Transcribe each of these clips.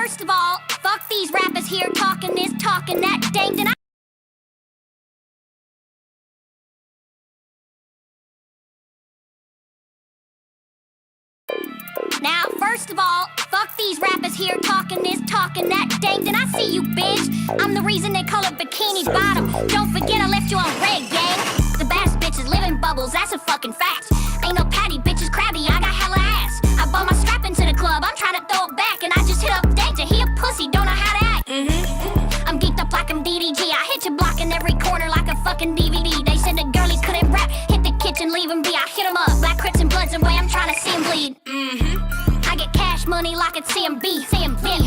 first of all, fuck these rappers here talking this, talking that, dang, then Now, first of all, fuck these rappers here talking this, talking that, dang, then I see you, bitch. I'm the reason they call it Bikini Bottom. Don't forget I left you on red, gang. The best bitches live in bubbles, that's a fucking fact. Ain't no patty, bitches crabby, I got hella ass. I bought my strap into the club, I'm trying to throw it back, and I just hit up danger, he a pussy, don't know how to act. I'm geeked up like I'm DDG, I hit your block in every corner like a fucking DVD. They said the girlies couldn't rap, hit the kitchen, leave them be, I hit them up. Black Crips and Bloods away, I'm trying to see them bleed. I get cash money like it's CMB.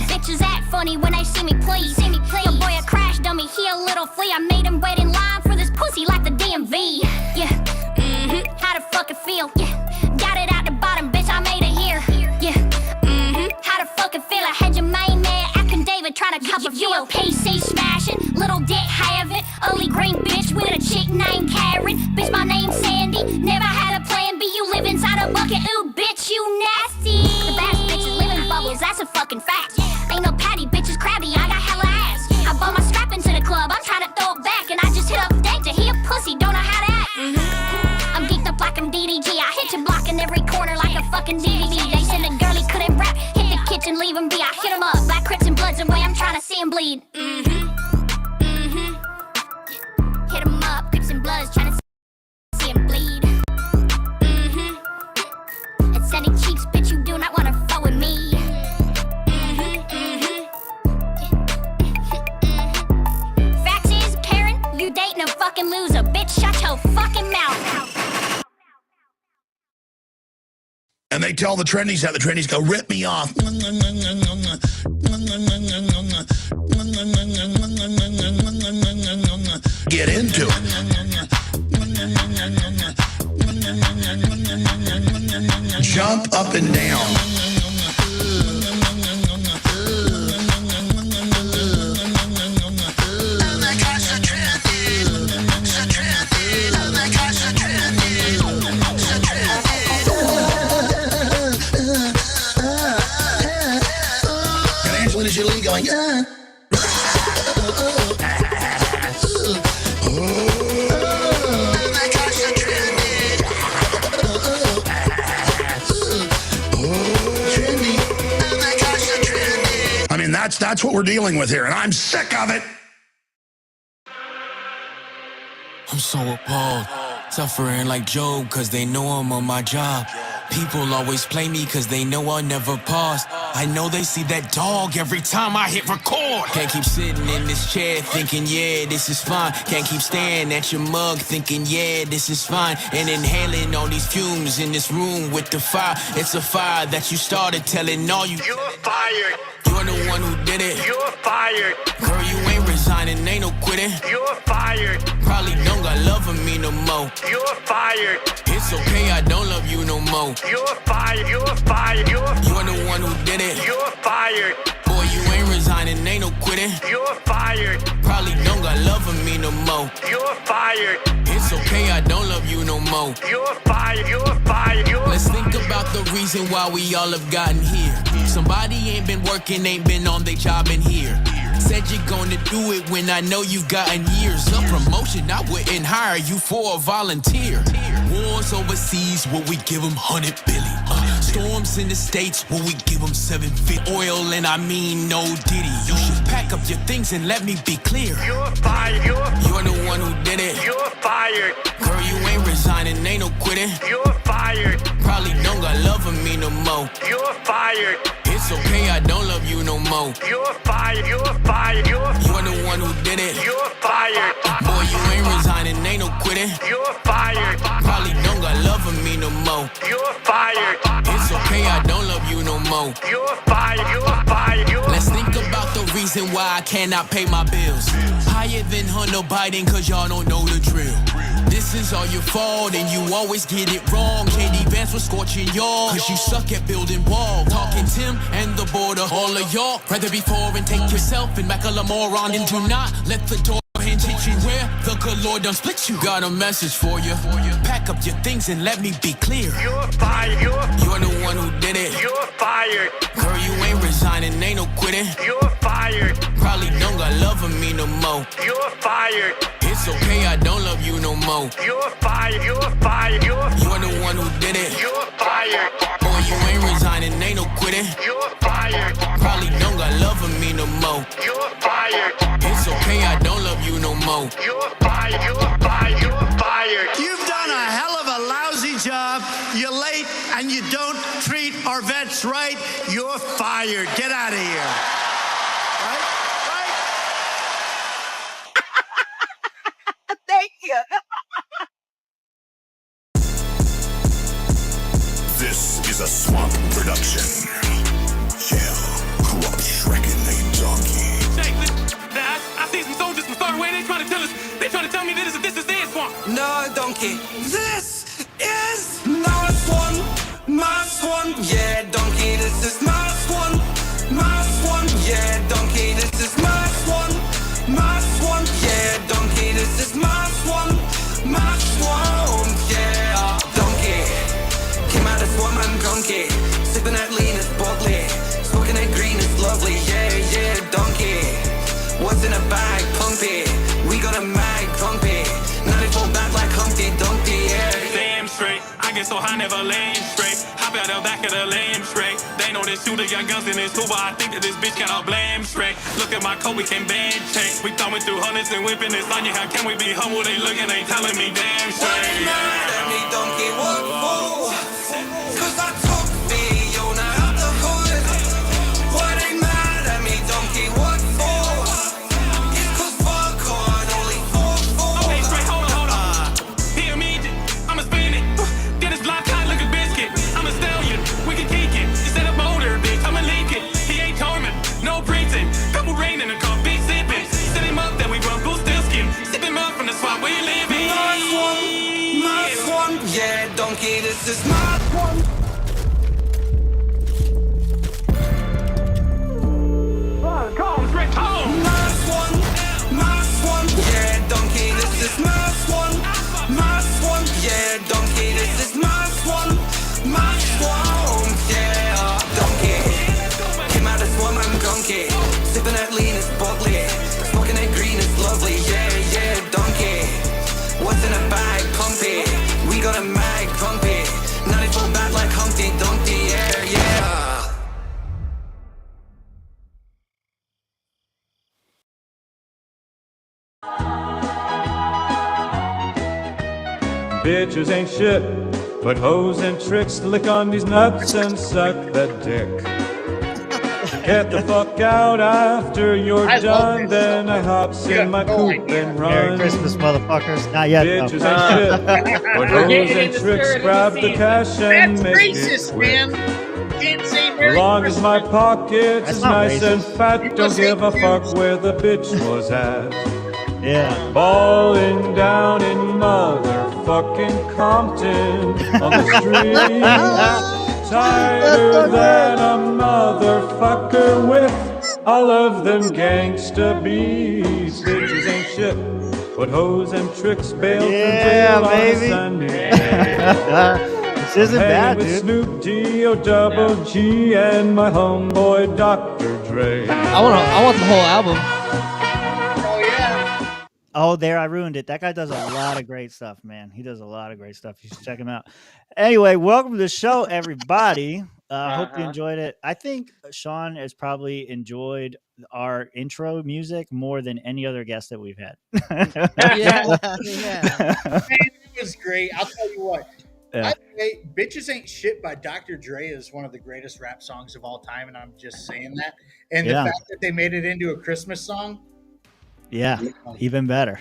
Bitches act funny when they see me, please. The boy a crash dummy, he a little flea. I made him wait in line for this pussy like the DMV. Yeah, how the fuck it feel? Yeah, got it out the bottom, bitch, I made it here. Yeah, how the fuck it feel? I had your main man acting David trying to cop a feel. PC smashing, little dick having, ugly green bitch with a chick named Karen. Bitch, my name's Sandy, never had a plan B. You live inside a bucket, ooh, bitch, you nasty. The best bitches live in bubbles, that's a fucking fact. Ain't no patty, bitches crabby, I got hella ass. I bought my strap into the club, I'm trying to throw it back, and I just hit up danger, he a pussy, don't know how to act. I'm geeked up like I'm DDG, I hit your block in every corner like a fucking DVD. They said the girlies couldn't rap, hit the kitchen, leave them be, I hit them up. Black Crips and Bloods away, I'm trying to see them bleed. Hit them up, Crips and Bloods, trying to see them bleed. It's any cheeks, bitch, you do not wanna fuck with me. Facts is, Karen, you dating a fucking loser. Bitch, shut your fucking mouth. And they tell the trendies how the trendies go, rip me off. Get into it. Jump up and down. Going, I mean, that's what we're dealing with here, and I'm sick of it. I'm so appalled, suffering like Job, cause they know I'm on my job. People always play me cause they know I'll never pause. I know they see that dog every time I hit record. Can't keep sitting in this chair thinking, yeah, this is fine. Can't keep staring at your mug thinking, yeah, this is fine. And inhaling all these fumes in this room with the fire. It's a fire that you started telling all you. You're fired. You're the one who did it. You're fired. Girl, you ain't resigning, ain't no quitting. You're fired. Probably don't got love for me no more. You're fired. It's okay, I don't love you no more. You're fired. You're fired. You're the one who did it. You're fired. Boy, you ain't resigning, ain't no quitting. You're fired. Probably don't got love for me no more. You're fired. It's okay, I don't love you no more. You're fired. You're fired. Let's think about the reason why we all have gotten here. Somebody ain't been working, ain't been on their job in here. Said you're gonna do it when I know you've gotten years of promotion. I wouldn't hire you for a volunteer. Wars overseas, will we give them 100 billion? Storms in the States, will we give them 750? Oil, and I mean no Diddy. You should pack up your things and let me be clear. You're fired. You're the one who did it. You're fired. Girl, you ain't resigning, ain't no quitting. You're fired. Probably don't got love for me no more. You're fired. It's okay, I don't love you no more. You're fired. You're fired. You're the one who did it. You're fired. Boy, you ain't resigning, ain't no quitting. You're fired. Probably don't got love for me no more. You're fired. It's okay, I don't love you no more. You're fired. You're fired. Let's think about the reason why I cannot pay my bills. Higher than Hunter Biden, cause y'all don't know the drill. This is all your fault and you always get it wrong. KD Vance was scorching y'all, cause you suck at building walls. Talking Tim and the border, all of y'all rather be foreign, take yourself and Macklemore on, and do not let the door hinge teach you where the good Lord done split you. Got a message for you. Pack up your things and let me be clear. You're fired. You're the one who did it. You're fired. Girl, you ain't resigning, ain't no quitting. You're fired. Probably don't got love for me no more. You're fired. It's okay, I don't love you no more. You're fired. You're fired. You're the one who did it. You're fired. Boy, you ain't resigning, ain't no quitting. You're fired. Probably don't got love for me no more. You're fired. It's okay, I don't love you no more. You're fired. You're fired. You're fired. You've done a hell of a lousy job. You're late and you don't treat our vets right. You're fired. Get out of here. Right? Thank you. This is a Swamp production. Yeah, corrupt Shrek and a donkey. Jake, I see some soldiers from far away. They trying to tell me this is their swamp. No, donkey. This is my swan, my swan. Yeah, donkey, this is my swan, my swan. Yeah, donkey, this is my swan, my swan. Yeah, donkey, this is my swan, my swan. Yeah, donkey. Came out of swamp, I'm donkey. Sipping that lean is boldly. Smoking that green is lovely. Yeah, yeah, donkey. What's in a bag, pumpy? We got a mag, pumpy. 94 back like Humpty Dumpty, yeah. Damn straight. I get so high, never lame straight. Hop out the back of the lame straight. They know this shooter got guns in his hoop, but I think that this bitch got all blame straight. Look at my coat, we can band change. We thumbing through hundreds and whipping this on you. How can we be humble? They looking, they telling me damn Why straight. they mad at me, donkey? What for? Cause I took Fiona out the hood. Why they mad at me, donkey? What for? It's cause fuck on only 4-4. Hey, straight, hold on. Hear me, I'ma spin it. Get his block hot like a biscuit. I'm a stallion, we can kick it. Instead of motor, bitch, I'ma leak it. He ain't charming, no preaching. Couple rain in the coffee sipping. Set him up, then we run blue steel skin. Sip him up from the swamp where you living. My swan, yeah, donkey, this is my swan. Come, straight home. My swan, yeah, donkey, this is my swan. My swan, yeah, donkey, this is my swan. My swan, yeah, donkey. Came out of swamp, I'm donkey. Sipping that lean is boldly. Smoking that green is lovely, yeah, yeah, donkey. What's in a bag, pumpy? We got a mag, pumpy. 94 back like Humpty Dumpty, yeah, yeah. Bitches ain't shit, but hoes and tricks. Lick on these nuts and suck the dick. Get the fuck out after you're done, then I hops in my coupe and run. Merry Christmas, motherfuckers. Not yet. Bitches No. ain't shit, but hoes and tricks. Grab the cash and That's make racist, it quick. man. Can't say As Merry long as my Christmas. pockets That's is not nice and racist. fat, People don't say give a fuck Jews. where the bitch was at. Yeah. Balling down in motherfucking Compton on the street. Tighter than a motherfucker with all of them gangsta beats. Bitches ain't shit, but hoes and tricks bail from Yeah, jail baby. on a Sunday. This isn't Hang bad, with dude. Snoop D-O-double-G and my homeboy Dr. Dre. I want the whole album. Oh, yeah. Oh, there, I ruined it. That guy does a lot of great stuff, man. He does a lot of great stuff. You should check him out. Anyway, welcome to the show, everybody. Hope you enjoyed it. I think Shaun has probably enjoyed our intro music more than any other guest that we've had. Yeah. Man, it was great. I'll tell you what. Yeah. Bitches Ain't Shit by Dr. Dre is one of the greatest rap songs of all time, and I'm just saying that. And the Yeah. fact that they made it into a Christmas song. Yeah, even better.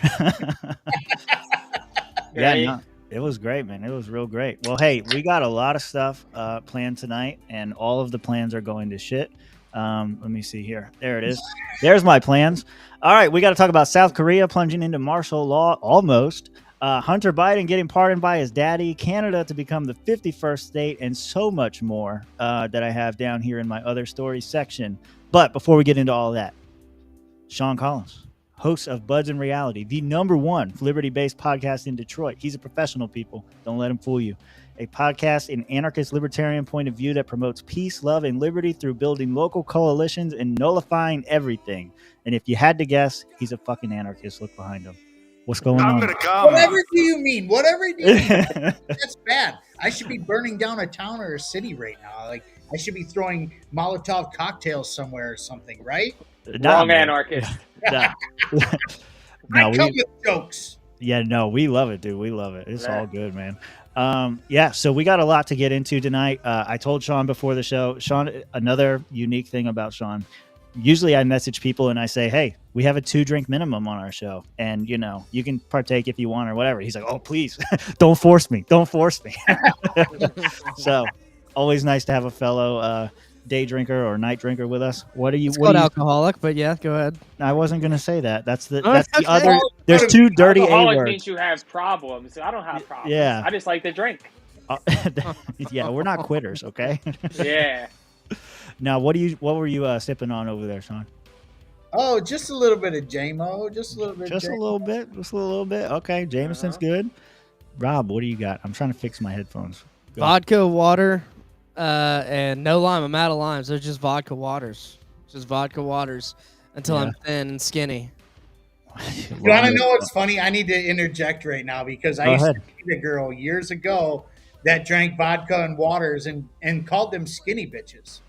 Yeah, no, it was great, man. It was real great. Well, hey, we got a lot of stuff planned tonight, and all of the plans are going to shit. Let me see here. There it is. There's my plans. All right, we got to talk about South Korea plunging into martial law almost. Hunter Biden getting pardoned by his daddy, Canada to become the 51st state, and so much more that I have down here in my other stories section. But before we get into all of that, Shaun Collins, host of Buds in Reality, the #1 liberty-based podcast in Detroit. He's a professional, people. Don't let him fool you. A podcast in anarchist libertarian point of view that promotes peace, love, and liberty through building local coalitions and nullifying everything. And if you had to guess, he's a fucking anarchist. Look behind him. What's going on? gonna come. Whatever do you mean? Whatever do you mean? That's bad. I should be burning down a town or a city right now. Like I should be throwing Molotov cocktails somewhere or something, right? Wrong anarchist. Nah. I come with jokes. Yeah, no, we love it, dude. We love it. It's all good, man. Yeah, so we got a lot to get into tonight. I told Shaun before the show, Shaun, another unique thing about Shaun, usually I message people and I say, hey, we have a 2-drink minimum on our show. And, you know, you can partake if you want or whatever. He's like, oh, please, don't force me. Don't force me. So always nice to have a fellow day drinker or night drinker with us. What are you? It's called alcoholic, but yeah, go ahead. I wasn't going to say that. That's the Okay. other. There's 2 dirty A Alcoholic words. means you have problems. I don't have problems. Yeah. I just like to drink. Yeah, we're not quitters, okay? Yeah. Now, what were you sipping on over there, Shaun? Oh, just a little bit of JMO. Just a little bit. Just a little bit. Just a little bit. Okay, Jameson's good. Rob, what do you got? I'm trying to fix my headphones. Go. Vodka, water, and no lime. I'm out of limes. They're just vodka waters. Just vodka waters until I'm thin and skinny. You want to know what's funny? I need to interject right now because I used to date a girl years ago that drank vodka and waters and called them skinny bitches.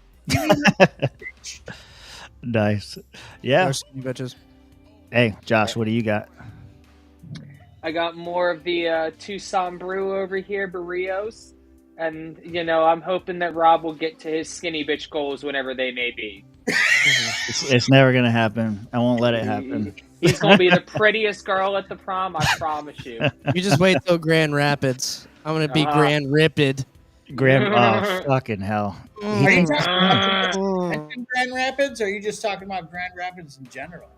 Nice. Yeah. Skinny bitches. Hey, Josh, what do you got? I got more of the Tucson brew over here, Barrios. And, you know, I'm hoping that Rob will get to his skinny bitch goals whenever they may be. It's never going to happen. I won't let it happen. He's going to be the prettiest girl at the prom, I promise you. You just wait till Grand Rapids. I'm going to be Grand Ripped. Oh, fucking hell. Are you talking about Grand Rapids, or are you just talking about Grand Rapids in general?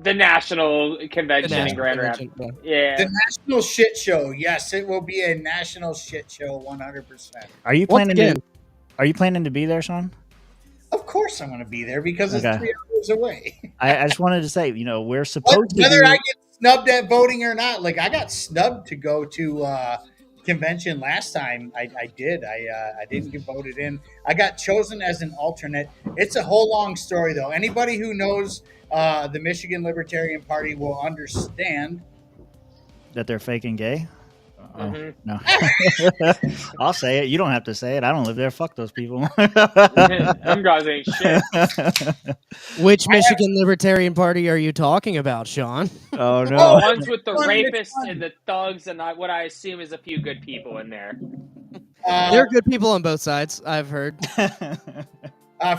The national convention in Grand Rapids. Yeah. The national shit show. Yes, it will be a national shit show 100%. Are you planning to be there, Shaun? Of course I'm going to be there because it's 3 hours away. I just wanted to say, you know, we're supposed to whether I get snubbed at voting or not. Like I got snubbed to go to convention last time. I did. I didn't get voted in. I got chosen as an alternate. It's a whole long story though. Anybody who knows the Michigan Libertarian Party will understand that they're faking gay. Mm-hmm. No. I'll say it. You don't have to say it. I don't live there. Fuck those people. Them guys ain't shit. Which Michigan Libertarian Party are you talking about, Shaun? Oh, no. The ones with the rapists and the thugs and what I assume is a few good people in there. There are good people on both sides, I've heard.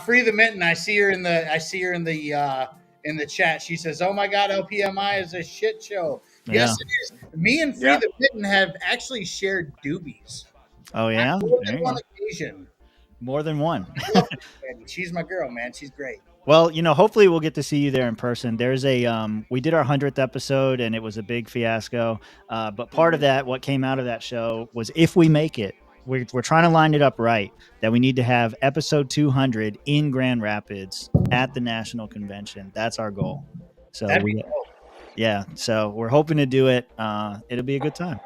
Free the Mitten. I see her in the chat. She says, "Oh my God, LPMI is a shit show." Yeah. Yes, it is. Me and Free the Mitten have actually shared doobies. Oh yeah, on more than one occasion. More than one. She's my girl, man. She's great. Well, you know, hopefully we'll get to see you there in person. There's we did our 100th episode and it was a big fiasco. But part of that, what came out of that show was if we make it, we're trying to line it up right, that we need to have episode 200 in Grand Rapids at the national convention. That's our goal. So so we're hoping to do it. It'll be a good time.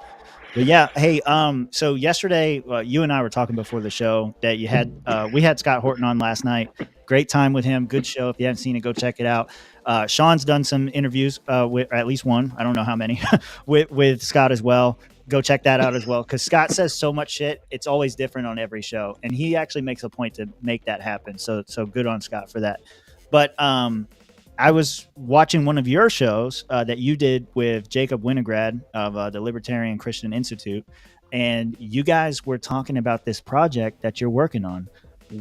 But yeah, hey, so yesterday you and I were talking before the show that you had we had Scott Horton on last night. Great time with him. Good show. If you haven't seen it, go check it out. Shaun's done some interviews with at least one. I don't know how many with Scott as well. Go check that out as well, because Scott says so much shit. It's always different on every show, and he actually makes a point to make that happen. So good on Scott for that. But I was watching one of your shows that you did with Jacob Winograd of the Libertarian Christian Institute, and you guys were talking about this project that you're working on.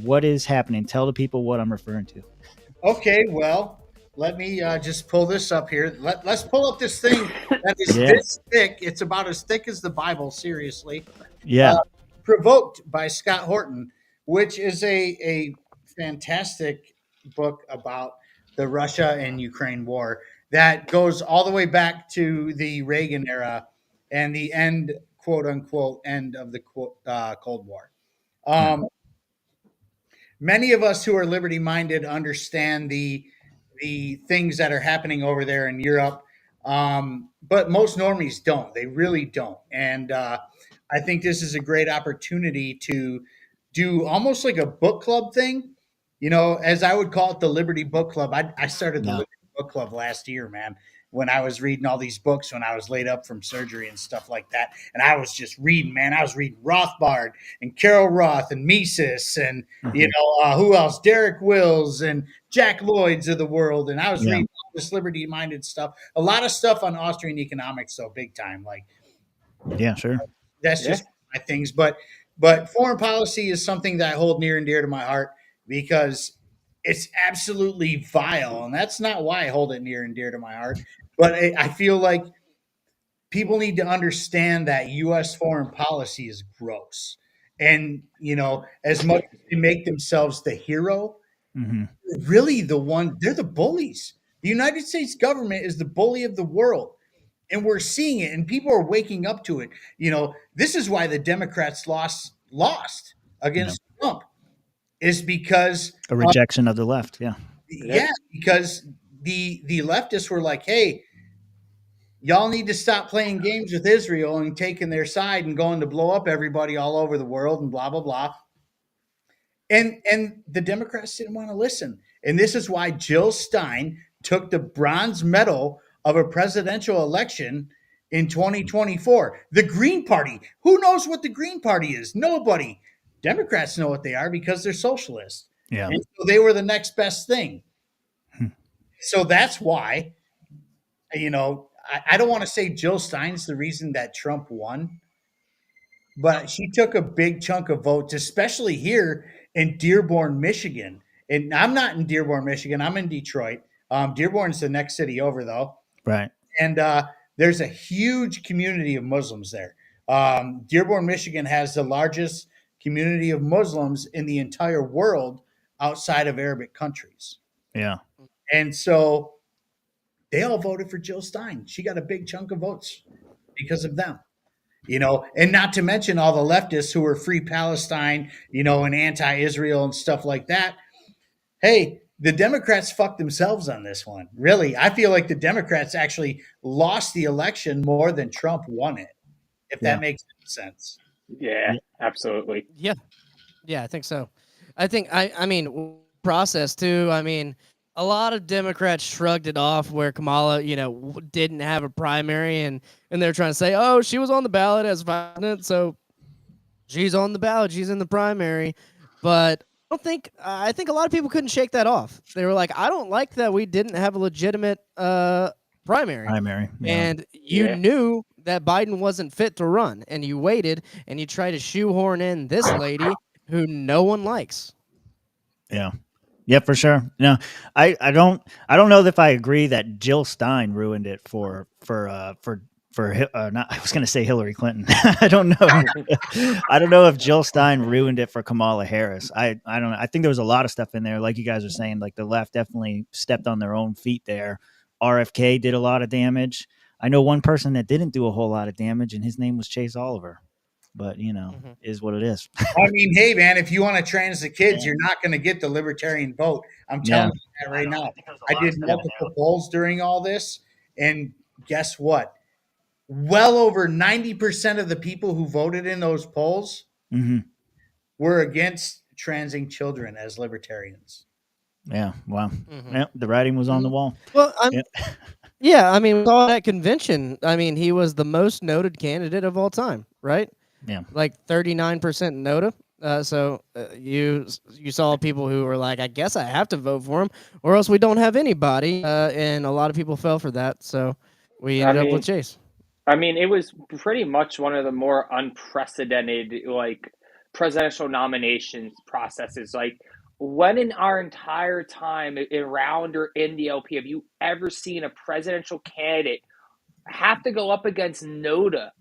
What is happening? Tell the people what I'm referring to. Okay, well, let me just pull this up here. Let's pull up this thing that is this thick. It's about as thick as the Bible, seriously. Yeah. Provoked by Scott Horton, which is a fantastic book about the Russia and Ukraine war that goes all the way back to the Reagan era and the end, quote unquote, end of the Cold War. Many of us who are liberty minded understand the the things that are happening over there in Europe. But most normies don't. They really don't. And I think this is a great opportunity to do almost like a book club thing. You know, as I would call it, the Liberty Book Club. I started the Yeah. Liberty Book Club last year, man, when I was reading all these books when I was laid up from surgery and stuff like that. And I was just reading, man. I was reading Rothbard and Carol Roth and Mises and, you know, who else? Derek Wills and Jack Lloyd's of the world. And I was Yeah. reading all this liberty minded stuff, a lot of stuff on Austrian economics, so big time. Like, Yeah, sure. that's just my things. But foreign policy is something that I hold near and dear to my heart because it's absolutely vile, and that's not why I hold it near and dear to my heart. But I feel like people need to understand that U.S. foreign policy is gross, and you know, as much as they make themselves the hero, Hmm. they're really the one. They're the bullies. The United States government is the bully of the world, and we're seeing it, and people are waking up to it. You know, this is why the Democrats lost Yeah. against Trump, is because A rejection of the left. Yeah. yeah, because the leftists were like, hey, y'all need to stop playing games with Israel and taking their side and going to blow up everybody all over the world and blah blah blah. And the Democrats didn't want to listen. And this is why Jill Stein took the bronze medal of a presidential election in 2024. The Green Party. Who knows what the Green Party is? Nobody. Democrats know what they are because they're socialists. Yeah. And so they were the next best thing. So that's why, you know, I don't want to say Jill Stein's the reason that Trump won, but she took a big chunk of votes, especially here in Dearborn, Michigan. And I'm not in Dearborn, Michigan. I'm in Detroit. Dearborn's the next city over, though. Right. And there's a huge community of Muslims there. Dearborn, Michigan has the largest community of Muslims in the entire world outside of Arabic countries. Yeah. And so they all voted for Jill Stein. She got a big chunk of votes because of them. You know, and not to mention all the leftists who are free Palestine, you know, and anti-Israel and stuff like that. Hey, the Democrats fucked themselves on this one. Really, I feel like the Democrats actually lost the election more than Trump won it, if Yeah. that makes sense. Yeah, absolutely. Yeah, I think so. I think I mean process too. I mean, a lot of Democrats shrugged it off where Kamala, you know, didn't have a primary, and they're trying to say, oh, she was on the ballot as vice president, so she's on the ballot, she's in the primary. But I think a lot of people couldn't shake that off. They were like, I don't like that we didn't have a legitimate primary. Primary. Yeah. And you Yeah. knew that Biden wasn't fit to run, and you waited and you tried to shoehorn in this lady who no one likes. Yeah. Yeah, for sure. No, I don't know if I agree that Jill Stein ruined it for not, I was going to say Hillary Clinton. I don't know. I don't know if Jill Stein ruined it for Kamala Harris. I don't know. I think there was a lot of stuff in there, like you guys are saying, like the left definitely stepped on their own feet there. RFK did a lot of damage. I know one person that didn't do a whole lot of damage, and his name was Chase Oliver. But, you know, is what it is. I mean, hey, man, if you want to trans the kids, you're not going to get the libertarian vote. I'm telling you that right now. I did multiple polls during all this, and guess what? Well over 90% of the people who voted in those polls were against transing children as libertarians. Yeah. Wow. Yeah, the writing was on the wall. Well, Yeah. yeah, I mean, with all that convention, I mean, he was the most noted candidate of all time, right? Yeah. Like 39% nota. So you saw people who were like, I guess I have to vote for him, or else we don't have anybody. And a lot of people fell for that. So we ended up with Chase. I mean, it was pretty much one of the more unprecedented, like, presidential nominations processes. Like, when in our entire time around or in the LP have you ever seen a presidential candidate have to go up against NOTA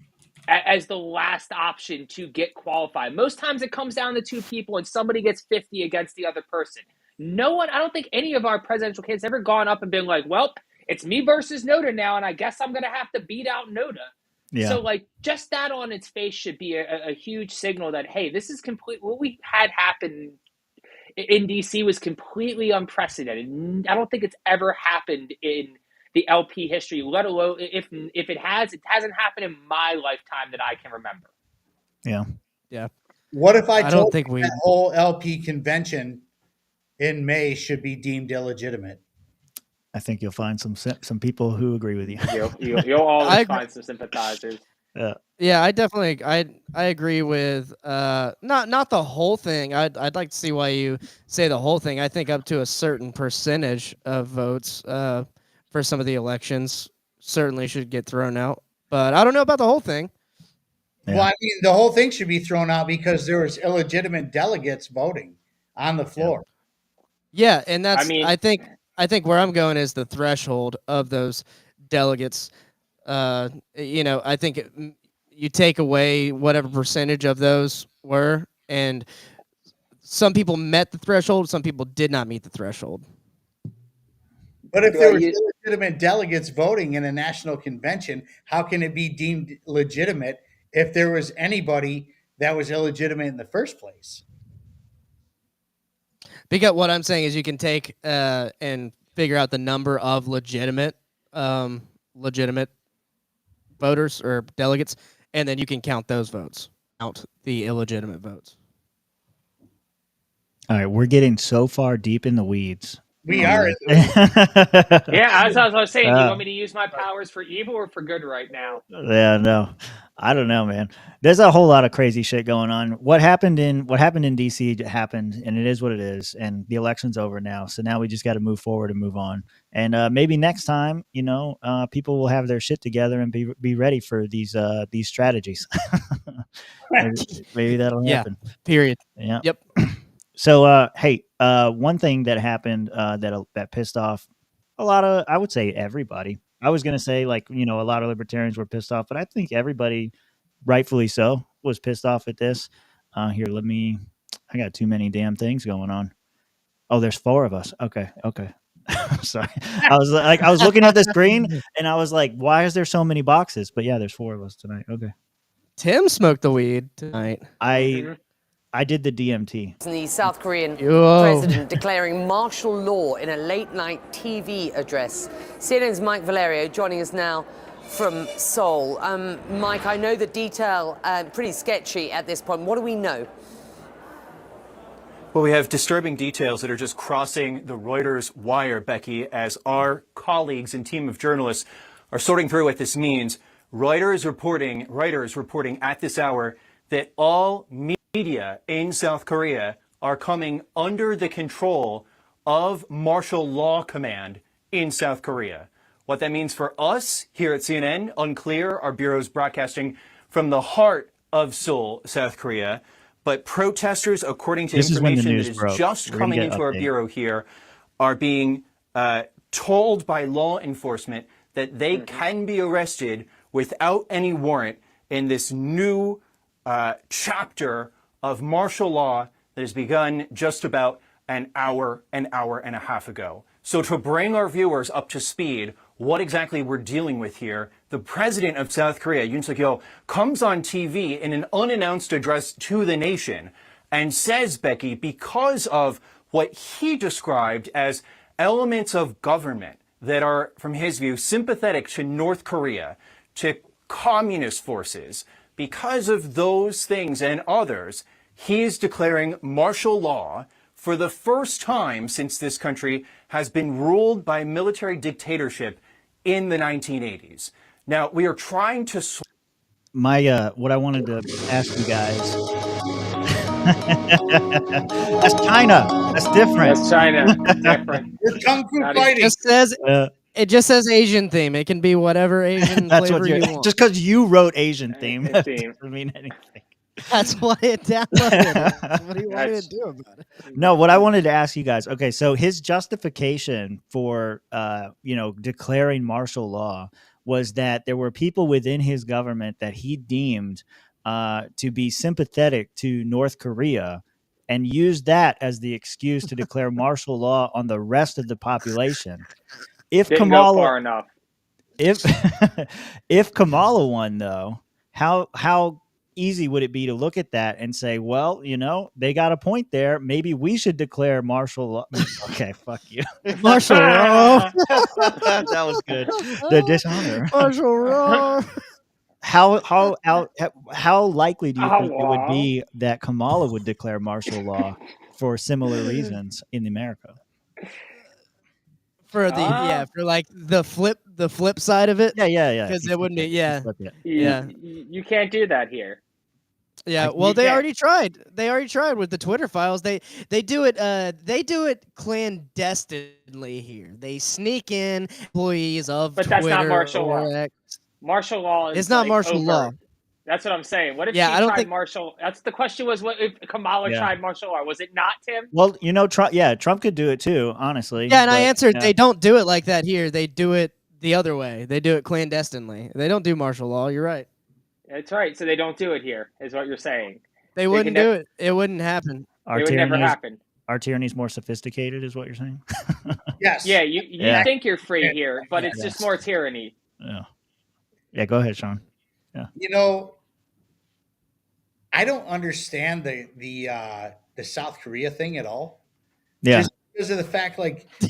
as the last option to get qualified? Most times it comes down to two people and somebody gets 50 against the other person. No one, I don't think any of our presidential candidates ever gone up and been like, well, it's me versus NOTA now, and I guess I'm going to have to beat out NOTA. Yeah. So, like, just that on its face should be a huge signal that, hey, this is complete. What we had happen in DC was completely unprecedented. I don't think it's ever happened in the LP history, let alone if it has, it hasn't happened in my lifetime that I can remember. Yeah. Yeah. What if I don't told think you we. that whole LP convention in May should be deemed illegitimate? I think you'll find some people who agree with you. You'll always I agree. find some sympathizers. Yeah. Yeah, I definitely I agree with not the whole thing. I'd like to see why you say the whole thing. I think up to a certain percentage of votes for some of the elections certainly should get thrown out. But I don't know about the whole thing. Yeah. Well, I mean, the whole thing should be thrown out because there was illegitimate delegates voting on the floor. Yeah, and that's I mean, I think where I'm going is the threshold of those delegates. You know, I think you take away whatever percentage of those were, and some people met the threshold, some people did not meet the threshold. But if Yeah, there was you- illegitimate delegates voting in a national convention, how can it be deemed legitimate if there was anybody that was illegitimate in the first place? Because what I'm saying is you can take and figure out the number of legitimate voters or delegates, and then you can count those votes, count the illegitimate votes. All right, we're getting so far deep in the weeds. We are. yeah, as I was saying, do you want me to use my powers for evil or for good right now? Yeah, no, I don't know, man. There's a whole lot of crazy shit going on. What happened in DC happened, and it is what it is. And the election's over now, so now we just got to move forward and move on. And maybe next time, people will have their shit together and be ready for these strategies. maybe that'll happen. Period. Yeah. Yep. So, hey, one thing that happened that pissed off a lot of, I would say everybody. I was going to say a lot of libertarians were pissed off, but I think everybody, rightfully so, was pissed off at this. Here, I got too many damn things going on. Oh, there's 4 of us. Okay. Sorry. I was looking at the screen and I was like, why is there so many boxes? But yeah, there's 4 of us tonight. Okay. Tim smoked the weed tonight. I did the DMT. The South Korean Whoa. president declaring martial law in a late-night TV address. CNN's Mike Valerio joining us now from Seoul. Mike, I know the detail pretty sketchy at this point. What do we know? Well, we have disturbing details that are just crossing the Reuters wire, Becky, as our colleagues and team of journalists are sorting through what this means. Reuters reporting at this hour that all media in South Korea are coming under the control of martial law command in South Korea. What that means for us here at CNN, unclear. Our bureau's broadcasting from the heart of Seoul, South Korea. But protesters, according to information that is just coming into our bureau here, are being told by law enforcement that they can be arrested without any warrant in this new chapter of martial law that has begun just about an hour and a half ago. So to bring our viewers up to speed, what exactly we're dealing with here, the president of South Korea, Yoon Suk-yeol, comes on TV in an unannounced address to the nation and says, Becky, because of what he described as elements of government that are, from his view, sympathetic to North Korea, to communist forces, because of those things and others, he is declaring martial law for the first time since this country has been ruled by military dictatorship in the 1980s. Now, we are trying to... What I wanted to ask you guys... That's China. That's different. That's China. Different. It's Kung Fu fighting. It just says Asian theme. It can be whatever Asian flavor you want. Just because you wrote Asian theme theme. doesn't mean anything. That's why it downloaded. That's what he wanted to do about it. No, what I wanted to ask you guys. Okay, so his justification for declaring martial law was that there were people within his government that he deemed to be sympathetic to North Korea, and used that as the excuse to declare martial law on the rest of the population. If Didn't Kamala, go far enough. if Kamala won, though, how easy would it be to look at that and say, well, they got a point there. Maybe we should declare martial law. Okay, fuck you. Martial law. That was good. The dishonor. Martial law. How likely do you think it would wow. be that Kamala would declare martial law for similar reasons in America? For for like the flip side of it. Yeah. Because it wouldn't be. Yeah. You can't do that here. Yeah, Like, well, you they can't. already tried. They already tried with the Twitter files. They do it. They do it clandestinely here. They sneak in employees of But Twitter. that's not martial law. or X. Martial law is It's not like martial overt. law. That's what I'm saying. What if Yeah, she I don't tried think- martial? That's the question. Was what if Kamala Yeah. tried martial law? Was it not, Tim? Well, Trump. Yeah, Trump could do it too. Honestly. Yeah, and I but, answered. yeah. They don't do it like that here. They do it the other way. They do it clandestinely. They don't do martial law. You're right. That's right. So they don't do it here, is what you're saying. They wouldn't do it. It wouldn't happen. Our It would never tyranny is- happen. Our tyranny's more sophisticated, is what you're saying. Yes. Yeah, you Yeah. think you're free here, but it's just Yes. more tyranny. Yeah. Go ahead, Shaun. Yeah. I don't understand the South Korea thing at all. Yeah. Just because of the fact, like, do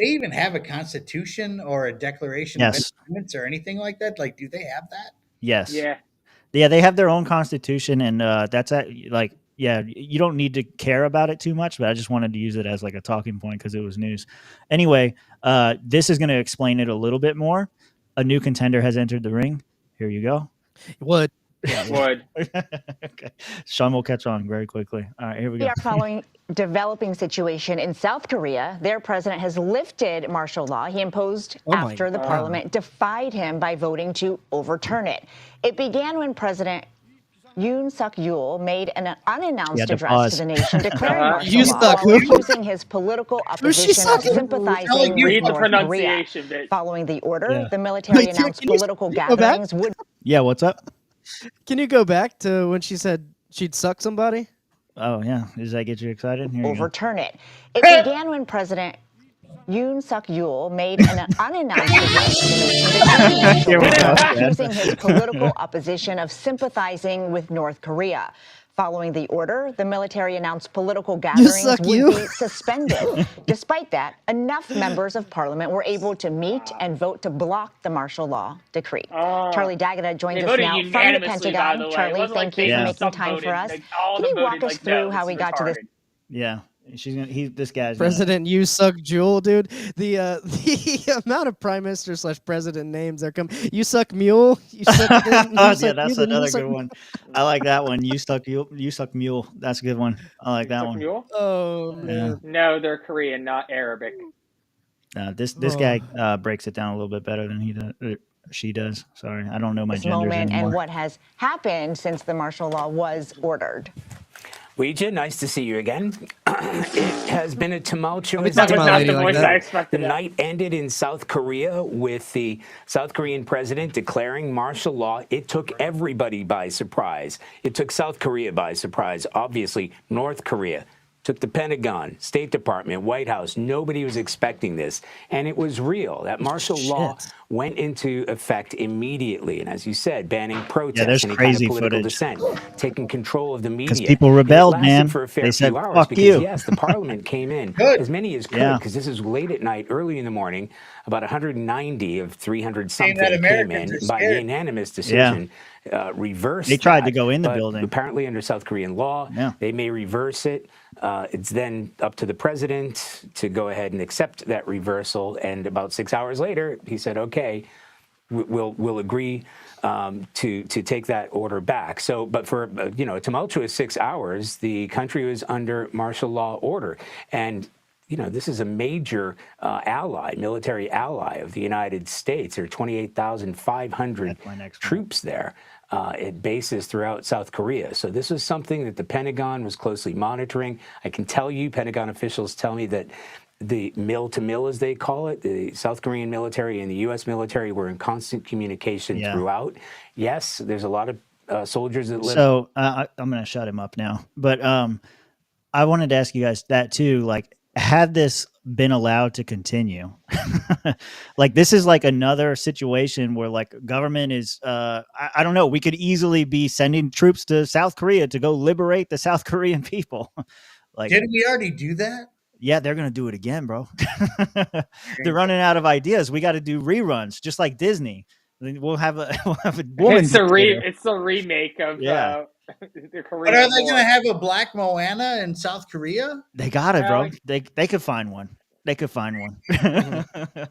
they even have a constitution or a declaration of Yes. independence or anything like that? Like, do they have that? Yes. Yeah. Yeah, they have their own constitution, and that's you don't need to care about it too much, but I just wanted to use it as like a talking point because it was news. Anyway, this is going to explain it a little bit more. A new contender has entered the ring. Here you go. Would. Would. Okay. Shaun will catch on very quickly. All right, here we go. We are following developing situation in South Korea. Their president has lifted martial law he imposed after the parliament defied him by voting to overturn it. It began when President Yoon Suk-yeol made an unannounced address to the nation declaring martial law while accusing his political opposition of sympathizing with North Korea. Following the order, the military announced political gatherings would... Yeah, what's up? Can you go back to when she said she'd suck somebody? Oh, yeah. Does that get you excited? Here you go. Overturn it. It began when President Yoon Suk-yeol made an unannounced address to the nation declaring martial law, accusing his political opposition of sympathizing with North Korea. Following the order, the military announced political gatherings would be suspended. Despite that, enough members of parliament were able to meet and vote to block the martial law decree. Charlie D'Agata joins us now from the Pentagon. Charlie, thank you for making time for us. Can you walk us through how we got to this? Yeah. This guy's President You Suck Jewel, dude. The amount of prime minister / president names that come. You suck mule. You suck. Yeah, that's another good one. I like that one. You suck mule. That's a good one. I like that one. Mule? Oh man. No, they're Korean, not Arabic. This guy breaks it down a little bit better than he does. She does. Sorry, I don't know my genders moment anymore. and what has happened since the martial law was ordered. Ouija, nice to see you again. It has been a tumultuous That was not the voice I expected. The night ended in South Korea with the South Korean president declaring martial law. It took everybody by surprise. It took South Korea by surprise. Obviously, North Korea took the Pentagon, State Department, White House. Nobody was expecting this. And it was real. That martial law went into effect immediately. And as you said, banning protests, any kind of political dissent, taking control of the media. Because people rebelled, And it lasted man. for a fair They said, few hours fuck because, you. yes, the parliament came in, as many as could, because this is late at night, early in the morning. About 190 of 300-something came in by unanimous decision. Reverse. They tried to that, go in the but building. Apparently, under South Korean law, they may reverse it. It's then up to the president to go ahead and accept that reversal. And about 6 hours later, he said, "Okay, we'll agree to take that order back." So, but for a tumultuous 6 hours, the country was under martial law order, and this is a major military ally of the United States. There are 28,500 troops there at bases throughout South Korea. So this is something that the Pentagon was closely monitoring. I can tell you, Pentagon officials tell me that the mill-to-mill, as they call it, the South Korean military and the U.S. military were in constant communication throughout. Yes, there's a lot of soldiers that live. So I'm going to shut him up now. But I wanted to ask you guys that too. Like, had this been allowed to continue, like this is like another situation where like government is, I don't know, we could easily be sending troops to South Korea to go liberate the South Korean people. Like, didn't we already do that? yeah, they're gonna do it again, bro. They're running out of ideas. We got to do reruns, just like Disney. We'll have a woman. It's a remake of Yeah. the But Korean are they War. going to have a Black Moana in South Korea? They got it, Yeah, bro. like- They could find one. They could find one.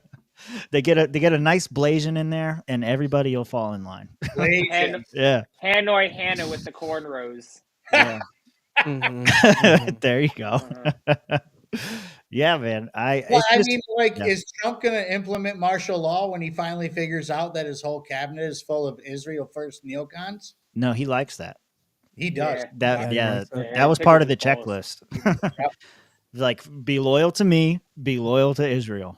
They get a nice Blasian in there, and everybody will fall in line. Yeah. Hanoi Hannah with the cornrows. Yeah. There you go. Yeah, man. Well, I mean, like, is Trump going to implement martial law when he finally figures out that his whole cabinet is full of Israel first neocons? No, he likes that. He does. That was part of the checklist. Like, be loyal to me, be loyal to Israel.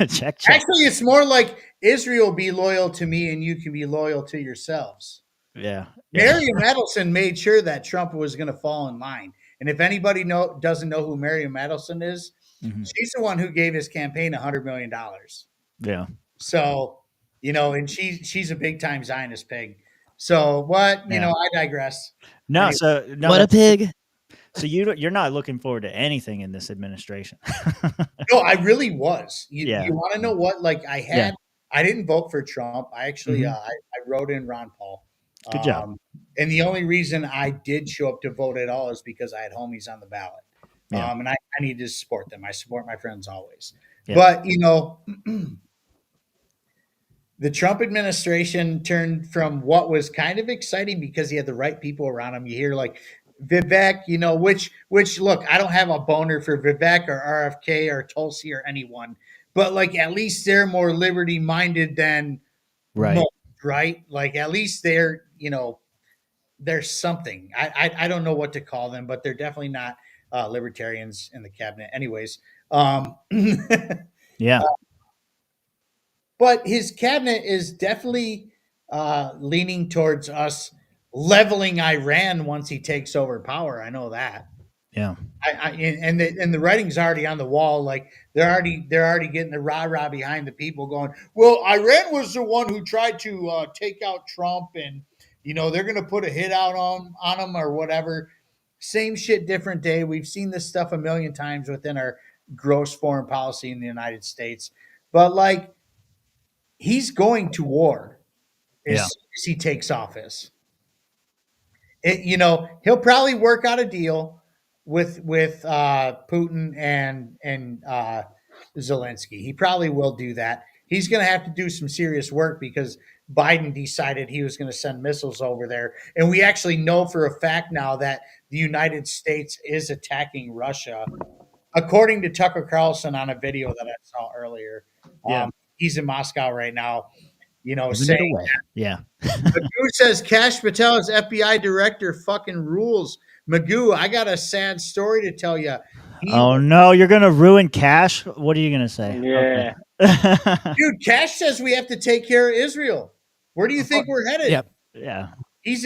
check. Actually, it's more like Israel be loyal to me and you can be loyal to yourselves. Yeah. Miriam Edelson made sure that Trump was going to fall in line. And if anybody doesn't know who Miriam Edelson is, she's the one who gave his campaign $100 million. Yeah. So, and she's a big time Zionist pig. So what, I digress. No, Anyway. so no, what a pig. So you're not looking forward to anything in this administration. No, I really was. You Yeah. want to know what? Like I didn't vote for Trump. I actually, I wrote in Ron Paul. Good job. And the only reason I did show up to vote at all is because I had homies on the ballot. Yeah. And I need to support them. I support my friends always. Yeah. But, the Trump administration turned from what was kind of exciting because he had the right people around him. You hear like Vivek, which look, I don't have a boner for Vivek or RFK or Tulsi or anyone, but like at least they're more liberty minded than most, right? Like at least they're, there's something. I don't know what to call them, but they're definitely not libertarians in the cabinet. Anyways, yeah. But his cabinet is definitely leaning towards us leveling Iran once he takes over power. I know that. Yeah. And the writing's already on the wall. Like they're already getting the rah-rah behind the people going, well, Iran was the one who tried to take out Trump and, they're going to put a hit out on him or whatever. Same shit, different day. We've seen this stuff a million times within our gross foreign policy in the United States. But like, he's going to war as soon as he takes office. He'll probably work out a deal with Putin and Zelensky. He probably will do that. He's going to have to do some serious work because Biden decided he was going to send missiles over there. And we actually know for a fact now that the United States is attacking Russia, according to Tucker Carlson on a video that I saw earlier. He's in Moscow right now, saying, Magoo says Kash Patel is FBI director fucking rules. Magoo, I got a sad story to tell you. No, you're going to ruin Cash? What are you going to say? Yeah. Okay. Dude, Kash says we have to take care of Israel. Where do you think we're headed? Yep. Yeah. He's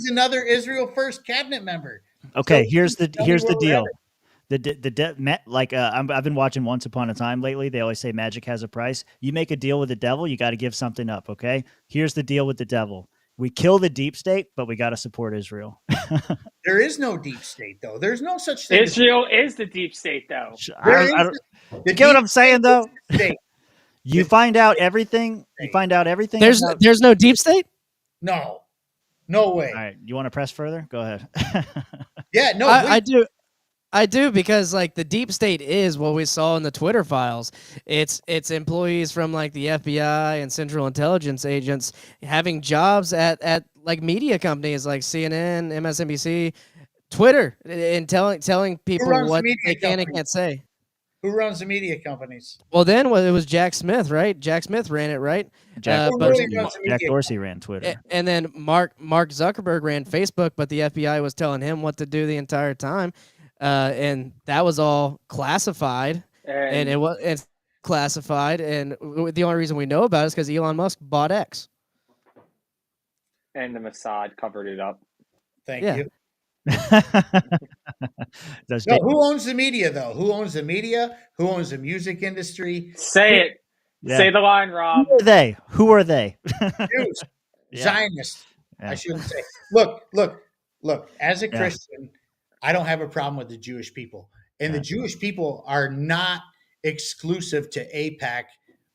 another Israel first cabinet member. Okay, So here's the deal. headed. I've been watching Once Upon a Time lately. They always say magic has a price. You make a deal with the devil, you got to give something up. Okay, here's the deal with the devil: we kill the deep state, but we got to support Israel. There is no deep state, though. There's no such thing. Israel is the deep state, though. You get what I'm saying, though? You find out everything. You find out everything. There's no deep state? No way. All right, you want to press further? Go ahead. Yeah, no, I do because like the deep state is what we saw in the Twitter files. It's employees from like the FBI and Central Intelligence agents having jobs at like media companies like CNN, MSNBC, Twitter, and telling people what they can and can't say. Who runs the media companies? Well, then it was Jack Smith, right? Jack Smith ran it, right? Jack Dorsey ran Twitter. And then Mark Zuckerberg ran Facebook, but the FBI was telling him what to do the entire time. And that was all classified, and it's classified. And the only reason we know about it is because Elon Musk bought X. And the Mossad covered it up. Thank you. Does No, Dave- who owns the media though? Who owns the media? Who owns the music industry? Say it. Yeah. Say the line, Rob. Who are they? Who are they? Jews, Yeah. Zionists. Yeah. I shouldn't say. Look. As a Yeah. Christian, I don't have a problem with the Jewish people, and the Jewish people are not exclusive to AIPAC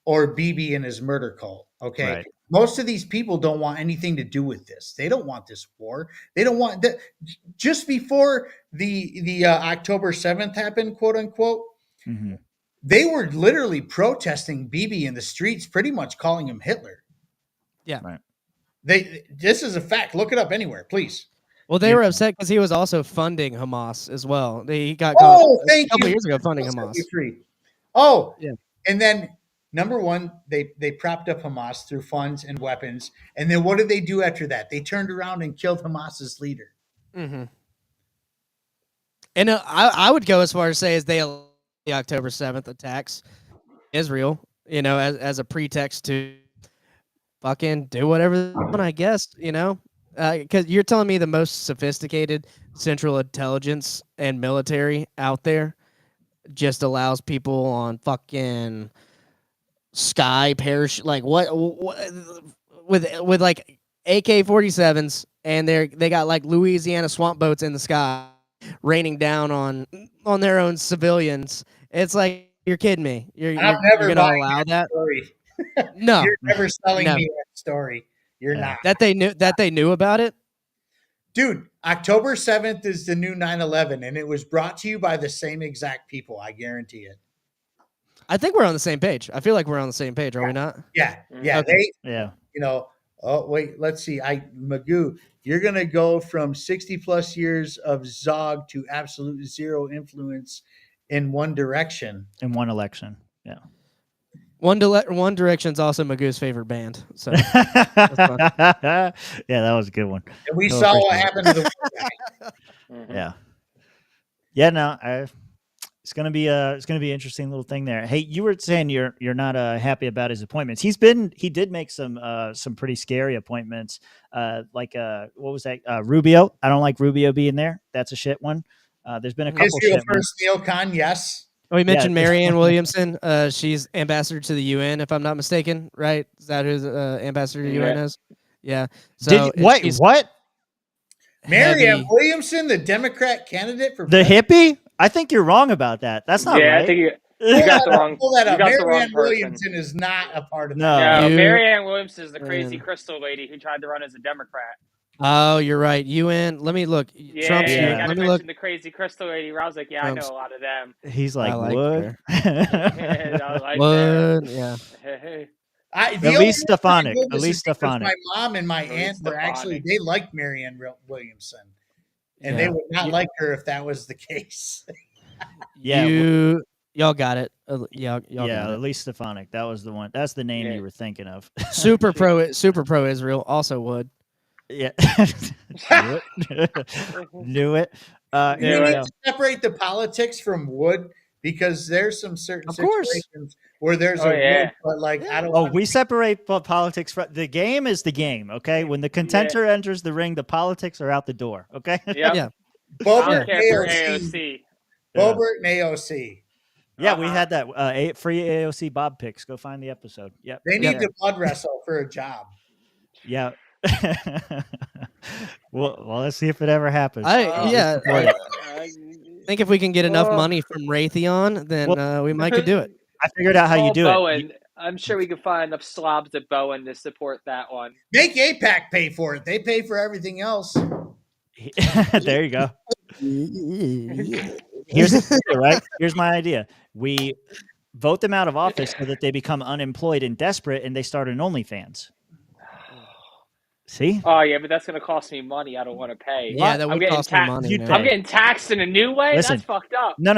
or Bibi and his murder cult. Okay. Right. Most of these people don't want anything to do with this. They don't want this war. They don't want that. Just before the October 7th happened, quote unquote, Mhm. they were literally protesting Bibi in the streets, pretty much calling him Hitler. Yeah. Right. This is a fact. Look it up anywhere, please. Well, they were upset because he was also funding Hamas as well. He got Oh, caught thank a couple you. years ago funding Set Hamas. you free. Oh, Yeah. and then number one, they propped up Hamas through funds and weapons. And then what did they do after that? They turned around and killed Hamas's leader. Mm-hmm. And I would go as far as say as they allowed the October 7th attacks Israel, as a pretext to fucking do whatever they want, I guess, because you're telling me the most sophisticated Central Intelligence and military out there just allows people on fucking sky parachute, like what with like AK-47s, and they got like Louisiana swamp boats in the sky raining down on their own civilians. It's like, you're kidding me. You're gonna allow that? Story. No, You're never selling no. me that story. You're not. That they knew about it. Dude, October 7th is the new 9/11, and it was brought to you by the same exact people. I guarantee it. I think we're on the same page. I feel like we're on the same page, are we not? Yeah. Okay. Oh, wait, let's see. Magoo, you're going to go from 60 plus years of Zog to absolute zero influence in one direction. In one election. Yeah. One Direction's also Magoo's favorite band. So Yeah, that was a good one. And we saw what happened to the Yeah. Yeah, no, it's gonna be an interesting little thing there. Hey, you were saying you're not happy about his appointments. He did make some pretty scary appointments. What was that? Rubio. I don't like Rubio being there. That's a shit one. There's been a couple Israel shit first neocon, yes. We mentioned Marianne Williamson. She's ambassador to the UN, if I'm not mistaken, right? Is that who the ambassador to the UN is? Yeah. So what? Marianne Williamson, the Democrat candidate for the hippie? I think you're wrong about that. That's not right. I think you got the wrong. Pull that You up. got the wrong Marianne person. Williamson is not a part of No. that. No, Marianne Williamson is the crazy crystal lady who tried to run as a Democrat. Oh, you're right. UN. Let me look. Yeah, Trump's you UN. gotta Let me mention look. the crazy crystal lady. Where I was like, yeah, I Trump's- know a lot of them. He's like, I like what? her. I like What? that. Yeah. Hey. The At only least reason I Stefanik. know At this least is because Stefanik. My mom and my At aunt least were actually, Stefanik. they liked Marianne Williamson. And Yeah. they would not like her if that was the case. Yeah. Y'all got it. Y'all Yeah, got at it. least Stefanik. That was the one. That's the name Yeah. you were thinking of. Super pro Israel also would. Yeah. Knew it. Knew it. You Here we need go. to separate the politics from Wood, because there's some certain Of course. situations where there's Oh, a yeah. Wood, but like I don't. Oh, want we separate politics from the game is the game. Okay, when the contender enters the ring, the politics are out the door. Okay. Yep. Yeah. I Bobert don't and care for AOC. AOC. Bobert and AOC. Yeah, we had that free AOC Bob picks. Go find the episode. Yep. They need Yeah. to blood wrestle for a job. Yeah. well, let's see if it ever happens. Yeah. Support it. I think if we can get enough money from Raytheon, then we might could do it. I figured out how you do Bowen. it. I'm sure we can find enough slobs at Bowen to support that one. Make APAC pay for it. They pay for everything else. There you go. Here's the idea, right? Here's my idea. We vote them out of office so that they become unemployed and desperate, and they start an OnlyFans. See? Oh yeah, but that's gonna cost me money. I don't want to pay. Yeah, that I'm would getting cost me money. man. I'm getting taxed in a new way. Listen. That's fucked up. No.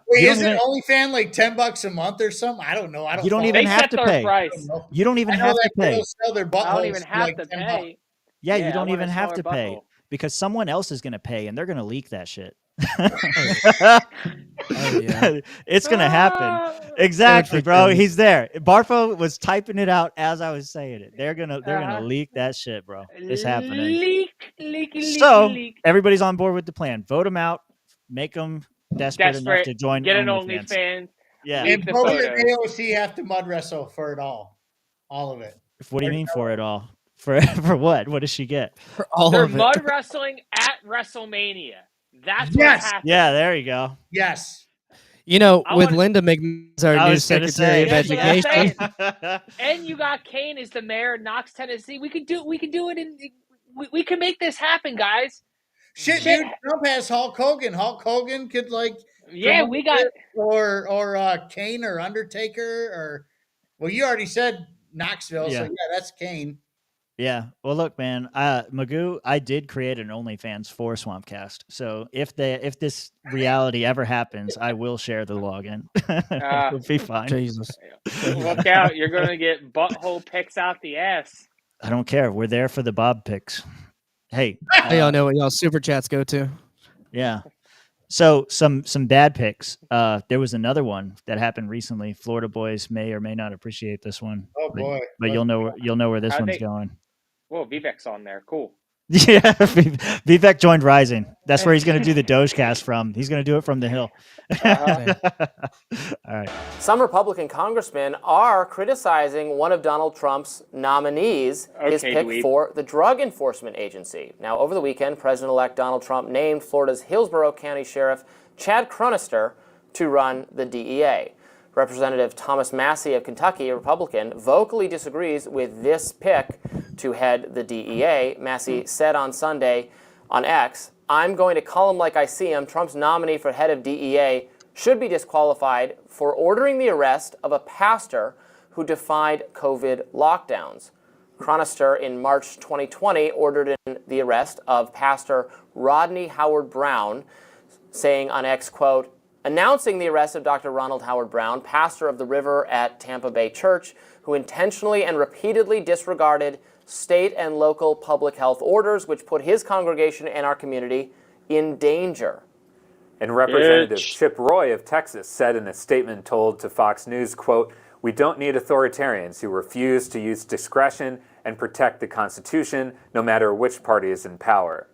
Wait, You is don't it even- OnlyFans like $10 a month or something? I don't know. I don't. You don't follow. even They have set to their pay. price. You don't even I know have to that pay. girls sell their I buttholes don't even for have like to $10. pay. Yeah, Yeah, you I don't want a even have to smaller pay butthole. because someone else is going to pay, and they're going to leak that shit. Oh, yeah. It's going to happen. Exactly, bro. He's there. Barfo was typing it out as I was saying it. They're gonna leak that shit, bro. It's happening. Leak. So everybody's on board with the plan. Vote them out. make them desperate enough to join Get an OnlyFans. OnlyFans. Yeah. Leak And the Bobby and photos. AOC have to mud wrestle for it all of it. What do you mean for it all? For what? What does she get? For all They're of it. mud wrestling at WrestleMania. That's Yes. what's happening. Yeah, there you go. Yes. You know, I with want- Linda McMahon as our I new was gonna Secretary of say. That's what I'm Education. saying. And you got Kane as the mayor of Knox, Tennessee. We could do it in we can make this happen, guys. Shit, dude, Trump has Hulk Hogan. Hulk Hogan could Yeah, we got or Kane or Undertaker or well, you already said Knoxville, so Yeah. yeah, that's Kane. Yeah. Well, look, man, Magoo, I did create an OnlyFans for Swampcast. So if this reality ever happens, I will share the login. It'll be fine. Jesus. Look out, you're gonna get butthole pics out the ass. I don't care. We're there for the Bob picks. Hey, Y'all know what y'all super chats go to. yeah. So some bad picks. There was another one that happened recently. Florida boys may or may not appreciate this one. Oh boy! But you'll know where this How'd one's they- going. Whoa, Vivek's on there. Cool. Yeah, Vivek joined Rising. That's where he's going to do the Dogecast from. He's going to do it from the Hill. All right. Some Republican congressmen are criticizing one of Donald Trump's nominees, his Okay, pick dweeb. for the Drug Enforcement Agency. Now, over the weekend, President-elect Donald Trump named Florida's Hillsborough County Sheriff Chad Cronister to run the DEA. Representative Thomas Massey of Kentucky, a Republican, vocally disagrees with this pick to head the DEA. Massey said on Sunday on X, "I'm going to call him like I see him. Trump's nominee for head of DEA should be disqualified for ordering the arrest of a pastor who defied COVID lockdowns." Cronister in March 2020 ordered in the arrest of Pastor Rodney Howard Brown, saying on X, quote, announcing the arrest of Dr. Ronald Howard Brown, pastor of the River at Tampa Bay Church, who intentionally and repeatedly disregarded state and local public health orders, which put his congregation and our community in danger. And Representative Chip Roy of Texas said in a statement told to Fox News, quote, "We don't need authoritarians who refuse to use discretion and protect the Constitution, no matter which party is in power."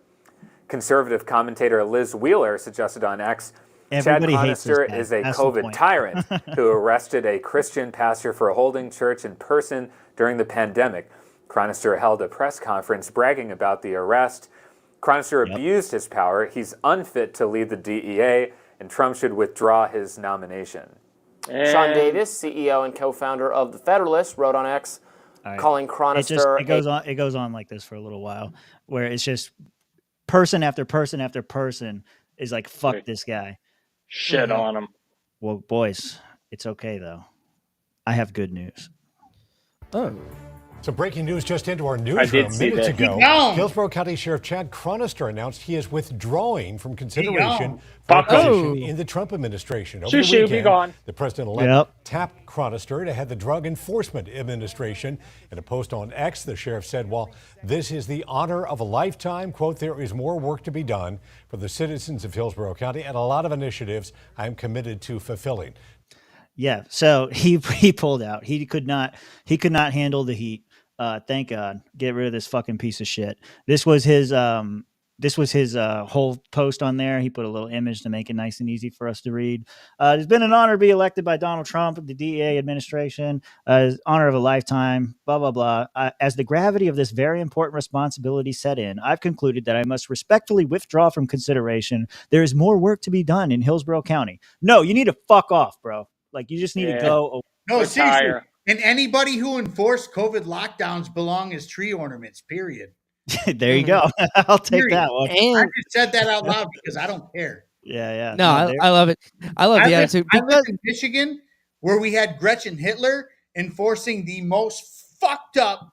Conservative commentator Liz Wheeler suggested on X, Everybody Chad hates this Cronister guy. is a That's the COVID point. tyrant who arrested a Christian pastor for holding church in person during the pandemic. Cronister held a press conference bragging about the arrest. Cronister abused his power. He's unfit to lead the DEA, and Trump should withdraw his nomination. Shaun Davis, CEO and co-founder of The Federalist, wrote on X, All calling Cronister it goes on like this for a little while, where it's just person after person after person is like, fuck this guy. Shit on him. Well, boys, it's okay though. I have good news. Oh. So breaking news just into our I newsroom did see minutes that. ago. Keep going. Hillsborough County Sheriff Chad Cronister announced he is withdrawing from consideration going. for a Fuck 'em. position in the Trump administration. Over Shoo, the shoo, be weekend, gone. the president-elect Yep. tapped Cronister to head the Drug Enforcement Administration. In a post on X, the sheriff said, "While this is the honor of a lifetime, quote, there is more work to be done for the citizens of Hillsborough County and a lot of initiatives I'm committed to fulfilling." Yeah, so he pulled out. He could not handle the heat. Thank God. Get rid of this fucking piece of shit. This was his whole post on there. He put a little image to make it nice and easy for us to read. It's been an honor to be elected by Donald Trump, the DEA administration. Honor of a lifetime, blah, blah, blah. As the gravity of this very important responsibility set in, I've concluded that I must respectfully withdraw from consideration. There is more work to be done in Hillsborough County. No, you need to fuck off, bro. Like, you just need to go. No, seriously. Retire. And anybody who enforced COVID lockdowns belong as tree ornaments, period. There you go. I'll take that one. I And just said that out loud because I don't care. Yeah. no, I love it. I love the attitude. I lived in Michigan where we had Gretchen Hitler enforcing the most fucked up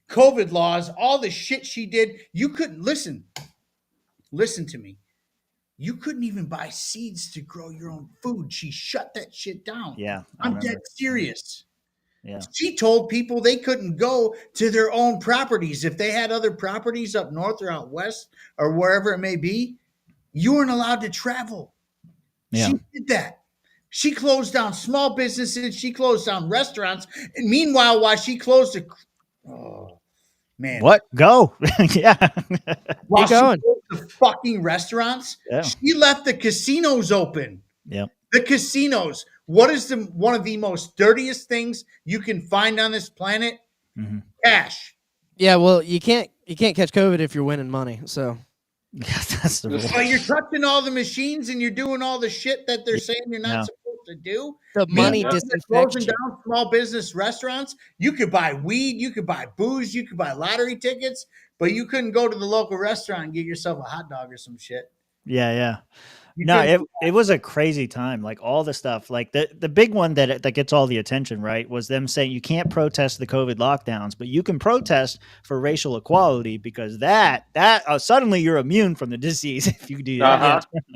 COVID laws, all the shit she did. You couldn't listen to me. You couldn't even buy seeds to grow your own food. She shut that shit down. Yeah, I I'm remember. dead serious. Yeah. She told people they couldn't go to their own properties. If they had other properties up north or out west or wherever it may be, you weren't allowed to travel. Yeah. She did that. She closed down small businesses. She closed down restaurants. And meanwhile, while she closed oh man, What? Go. Yeah. While Keep going. the fucking restaurants. Yeah. She left the casinos open. Yep. The casinos. What is one of the most dirtiest things you can find on this planet? Mm-hmm. Cash. Yeah, well, you can't catch COVID if you're winning money. So yeah, that's the rule. But you're touching all the machines and you're doing all the shit that they're saying you're not Yeah. supposed to do. The money Meanwhile, they're disinfects closing you. down small business restaurants. You could buy weed, you could buy booze, you could buy lottery tickets, but you couldn't go to the local restaurant and get yourself a hot dog or some shit. Yeah. You No, couldn't it was a crazy time. Like all the stuff, like the big one that gets all the attention, right, was them saying you can't protest the COVID lockdowns, but you can protest for racial equality because that suddenly you're immune from the disease if you do that. Uh-huh.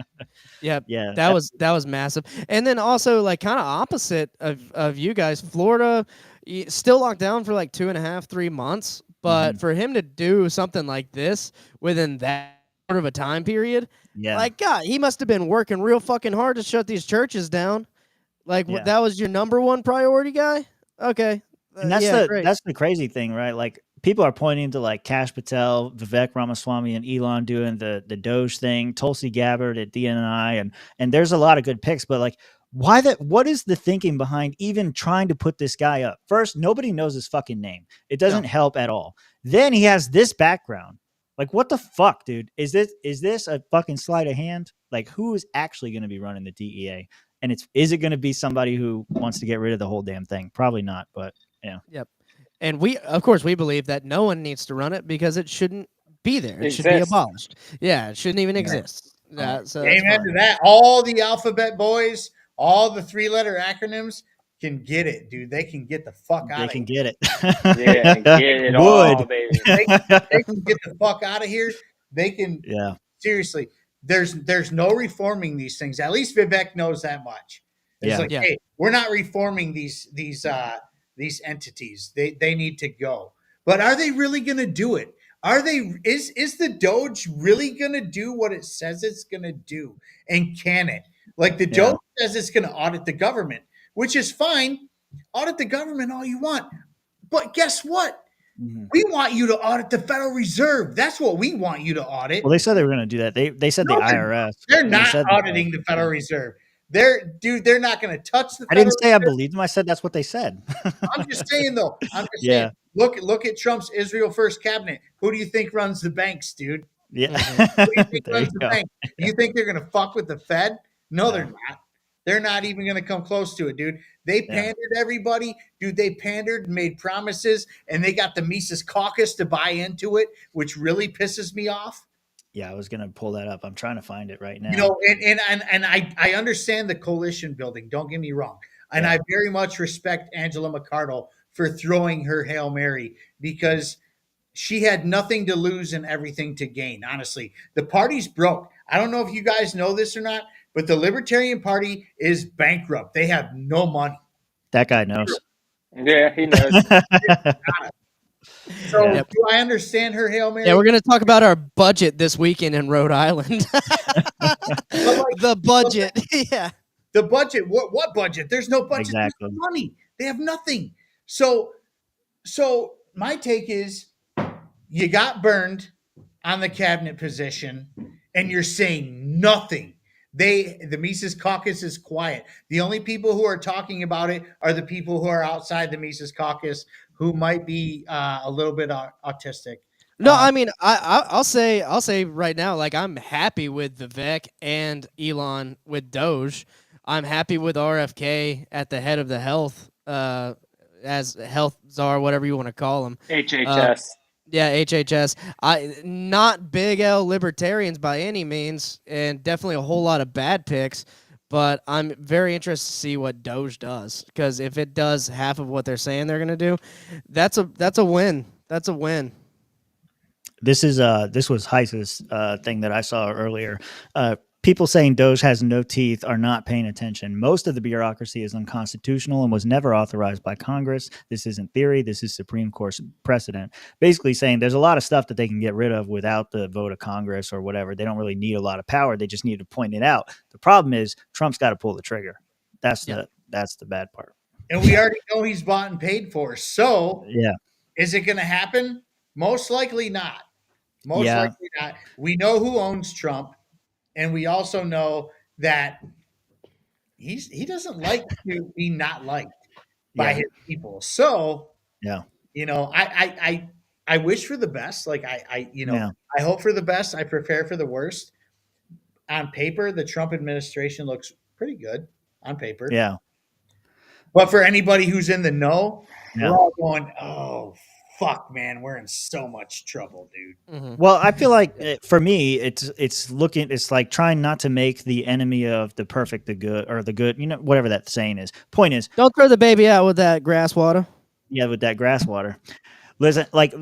Yeah, that was massive. And then also like kind of opposite of you guys, Florida still locked down for like 2.5, 3 months, but for him to do something like this within that sort of a time period, Yeah. like God, he must have been working real fucking hard to shut these churches down. Like Yeah. that was your number one priority, guy? Okay. And that's great. that's the crazy thing, right? Like people are pointing to like Kash Patel, Vivek Ramaswamy, and Elon doing the Doge thing, Tulsi Gabbard at DNI, and there's a lot of good picks, but like what is the thinking behind even trying to put this guy up? First, nobody knows his fucking name. It doesn't help at all. Then he has this background. Like, what the fuck, dude? Is this a fucking sleight of hand? Like, who is actually going to be running the DEA? And is it going to be somebody who wants to get rid of the whole damn thing? Probably not, but yeah. Yep. And of course, we believe that no one needs to run it because it shouldn't be there. It should be abolished. Yeah, it shouldn't even exist. So amen to that. All the alphabet boys, all the 3-letter acronyms can get it, dude. They can get the fuck out of here. They can get it. Yeah, get it all, baby. They can get the fuck out of here. They can. Yeah. Seriously, there's no reforming these things. At least Vivek knows that much. It's like, hey, we're not reforming these entities. They need to go. But are they really going to do it? Are they? Is the Doge really going to do what it says it's going to do? And can it? Like the Doge says it's going to audit the government, which is fine. Audit the government all you want. But guess what? We want you to audit the Federal Reserve. That's what we want you to audit. Well, they said they were going to do that. They said the IRS. They're not auditing the Federal Reserve. They're not going to touch the Federal I didn't say Reserve. I believed them. I said that's what they said. I'm just saying, though. I'm just saying. Look at Trump's Israel First cabinet. Who do you think runs the banks, dude? Yeah. Who do you think runs the bank? Do you think they're going to fuck with the Fed? No, they're not. They're not even going to come close to it, dude. They pandered everybody. Dude, they pandered, made promises, and they got the Mises Caucus to buy into it, which really pisses me off. Yeah, I was going to pull that up. I'm trying to find it right now. You know, and I understand the coalition building. Don't get me wrong. And I very much respect Angela McArdle for throwing her Hail Mary because she had nothing to lose and everything to gain. Honestly, the party's broke. I don't know if you guys know this or not, but the Libertarian Party is bankrupt. They have no money. That guy knows. Yeah, he knows. So do I understand her Hail Mary? Yeah, we're going to talk about our budget this weekend in Rhode Island. The budget. Yeah. The budget. What budget? There's no budget. Exactly. There's no money. They have nothing. So my take is you got burned on the cabinet position and you're saying nothing. The Mises Caucus is quiet. The only people who are talking about it are the people who are outside the Mises Caucus who might be a little bit autistic. No, I mean, I'll say right now, like I'm happy with Vivek and Elon with Doge. I'm happy with RFK at the head of the health, as health czar, whatever you want to call him. HHS. Yeah, HHS. Not big L libertarians by any means, and definitely a whole lot of bad picks. But I'm very interested to see what Doge does, because if it does half of what they're saying they're going to do, that's a win. That's a win. This was Heiss's thing that I saw earlier. People saying Doge has no teeth are not paying attention. Most of the bureaucracy is unconstitutional and was never authorized by Congress. This isn't theory. This is Supreme Court precedent. Basically saying there's a lot of stuff that they can get rid of without the vote of Congress or whatever. They don't really need a lot of power. They just need to point it out. The problem is Trump's got to pull the trigger. That's the bad part. And we already know he's bought and paid for. So yeah, is it going to happen? Most likely not. Most Yeah. likely not. We know who owns Trump, and we also know that he doesn't like to be not liked by Yeah. his people. So, Yeah. you know, I wish for the best. Like Yeah. I hope for the best. I prepare for the worst. On paper, the Trump administration looks pretty good on paper. Yeah. But for anybody who's in the know, we're Yeah. all going, "Oh fuck, man, we're in so much trouble, dude." Well, I feel like for me, it's like trying not to make the enemy of the perfect the good, or the good, whatever that saying is. Point is, Don't throw the baby out with that grass water. yeah, with that grass water. Listen, like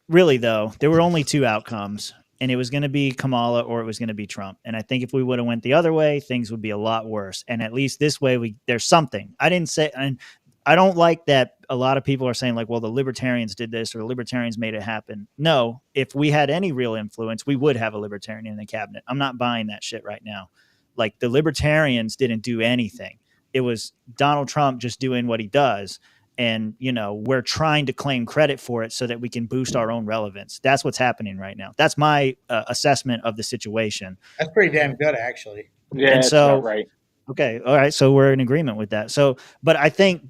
really though, there were only two outcomes, and it was going to be Kamala or it was going to be Trump. And I think if we would have went the other way, things would be a lot worse. And at least this way, there's something. I didn't say, and I don't like that a lot of people are saying like, well, the libertarians did this or the libertarians made it happen. No, if we had any real influence, we would have a libertarian in the cabinet. I'm not buying that shit right now. Like the libertarians didn't do anything. It was Donald Trump just doing what he does. And, we're trying to claim credit for it so that we can boost our own relevance. That's what's happening right now. That's my assessment of the situation. That's pretty damn good, actually. Yeah, and that's so, about right. Okay. All right. So we're in agreement with that. So, but I think,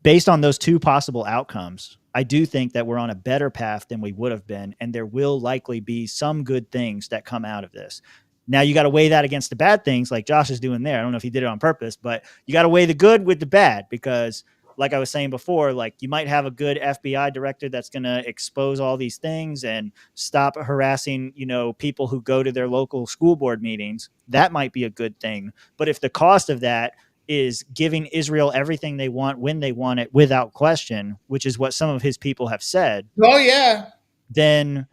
based on those two possible outcomes, I do think that we're on a better path than we would have been. And there will likely be some good things that come out of this. Now you got to weigh that against the bad things like Josh is doing there. I don't know if he did it on purpose, but you got to weigh the good with the bad, because like I was saying before, like you might have a good FBI director that's going to expose all these things and stop harassing, people who go to their local school board meetings. That might be a good thing. But if the cost of that is giving Israel everything they want when they want it without question, which is what some of his people have said. Oh yeah. Then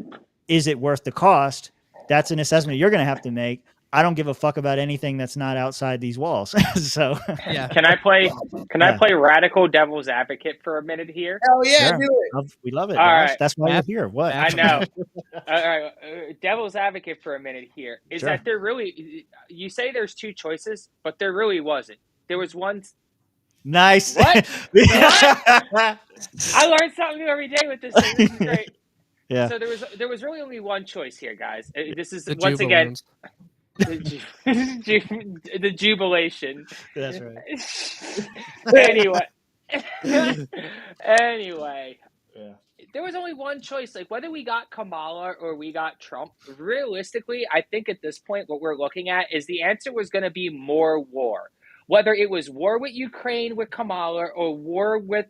is it worth the cost? That's an assessment you're going to have to make. I don't give a fuck about anything that's not outside these walls. So yeah. Can I play radical devil's advocate for a minute here? Hell yeah, Sure. do it. We love it. All Josh. right. That's why we're here. What? I know. All right. Devil's advocate for a minute here is Sure. that there really, you say there's two choices, but there really wasn't. There was one. Nice. What? I learn something new every day with this thing. This is great. Yeah. So there was really only one choice here, guys. This is The once again Jubilees. the jubilation. That's right. Anyway. Yeah. There was only one choice, like whether we got Kamala or we got Trump. Realistically, I think at this point, what we're looking at is the answer was going to be more war. Whether it was war with Ukraine with Kamala or war with,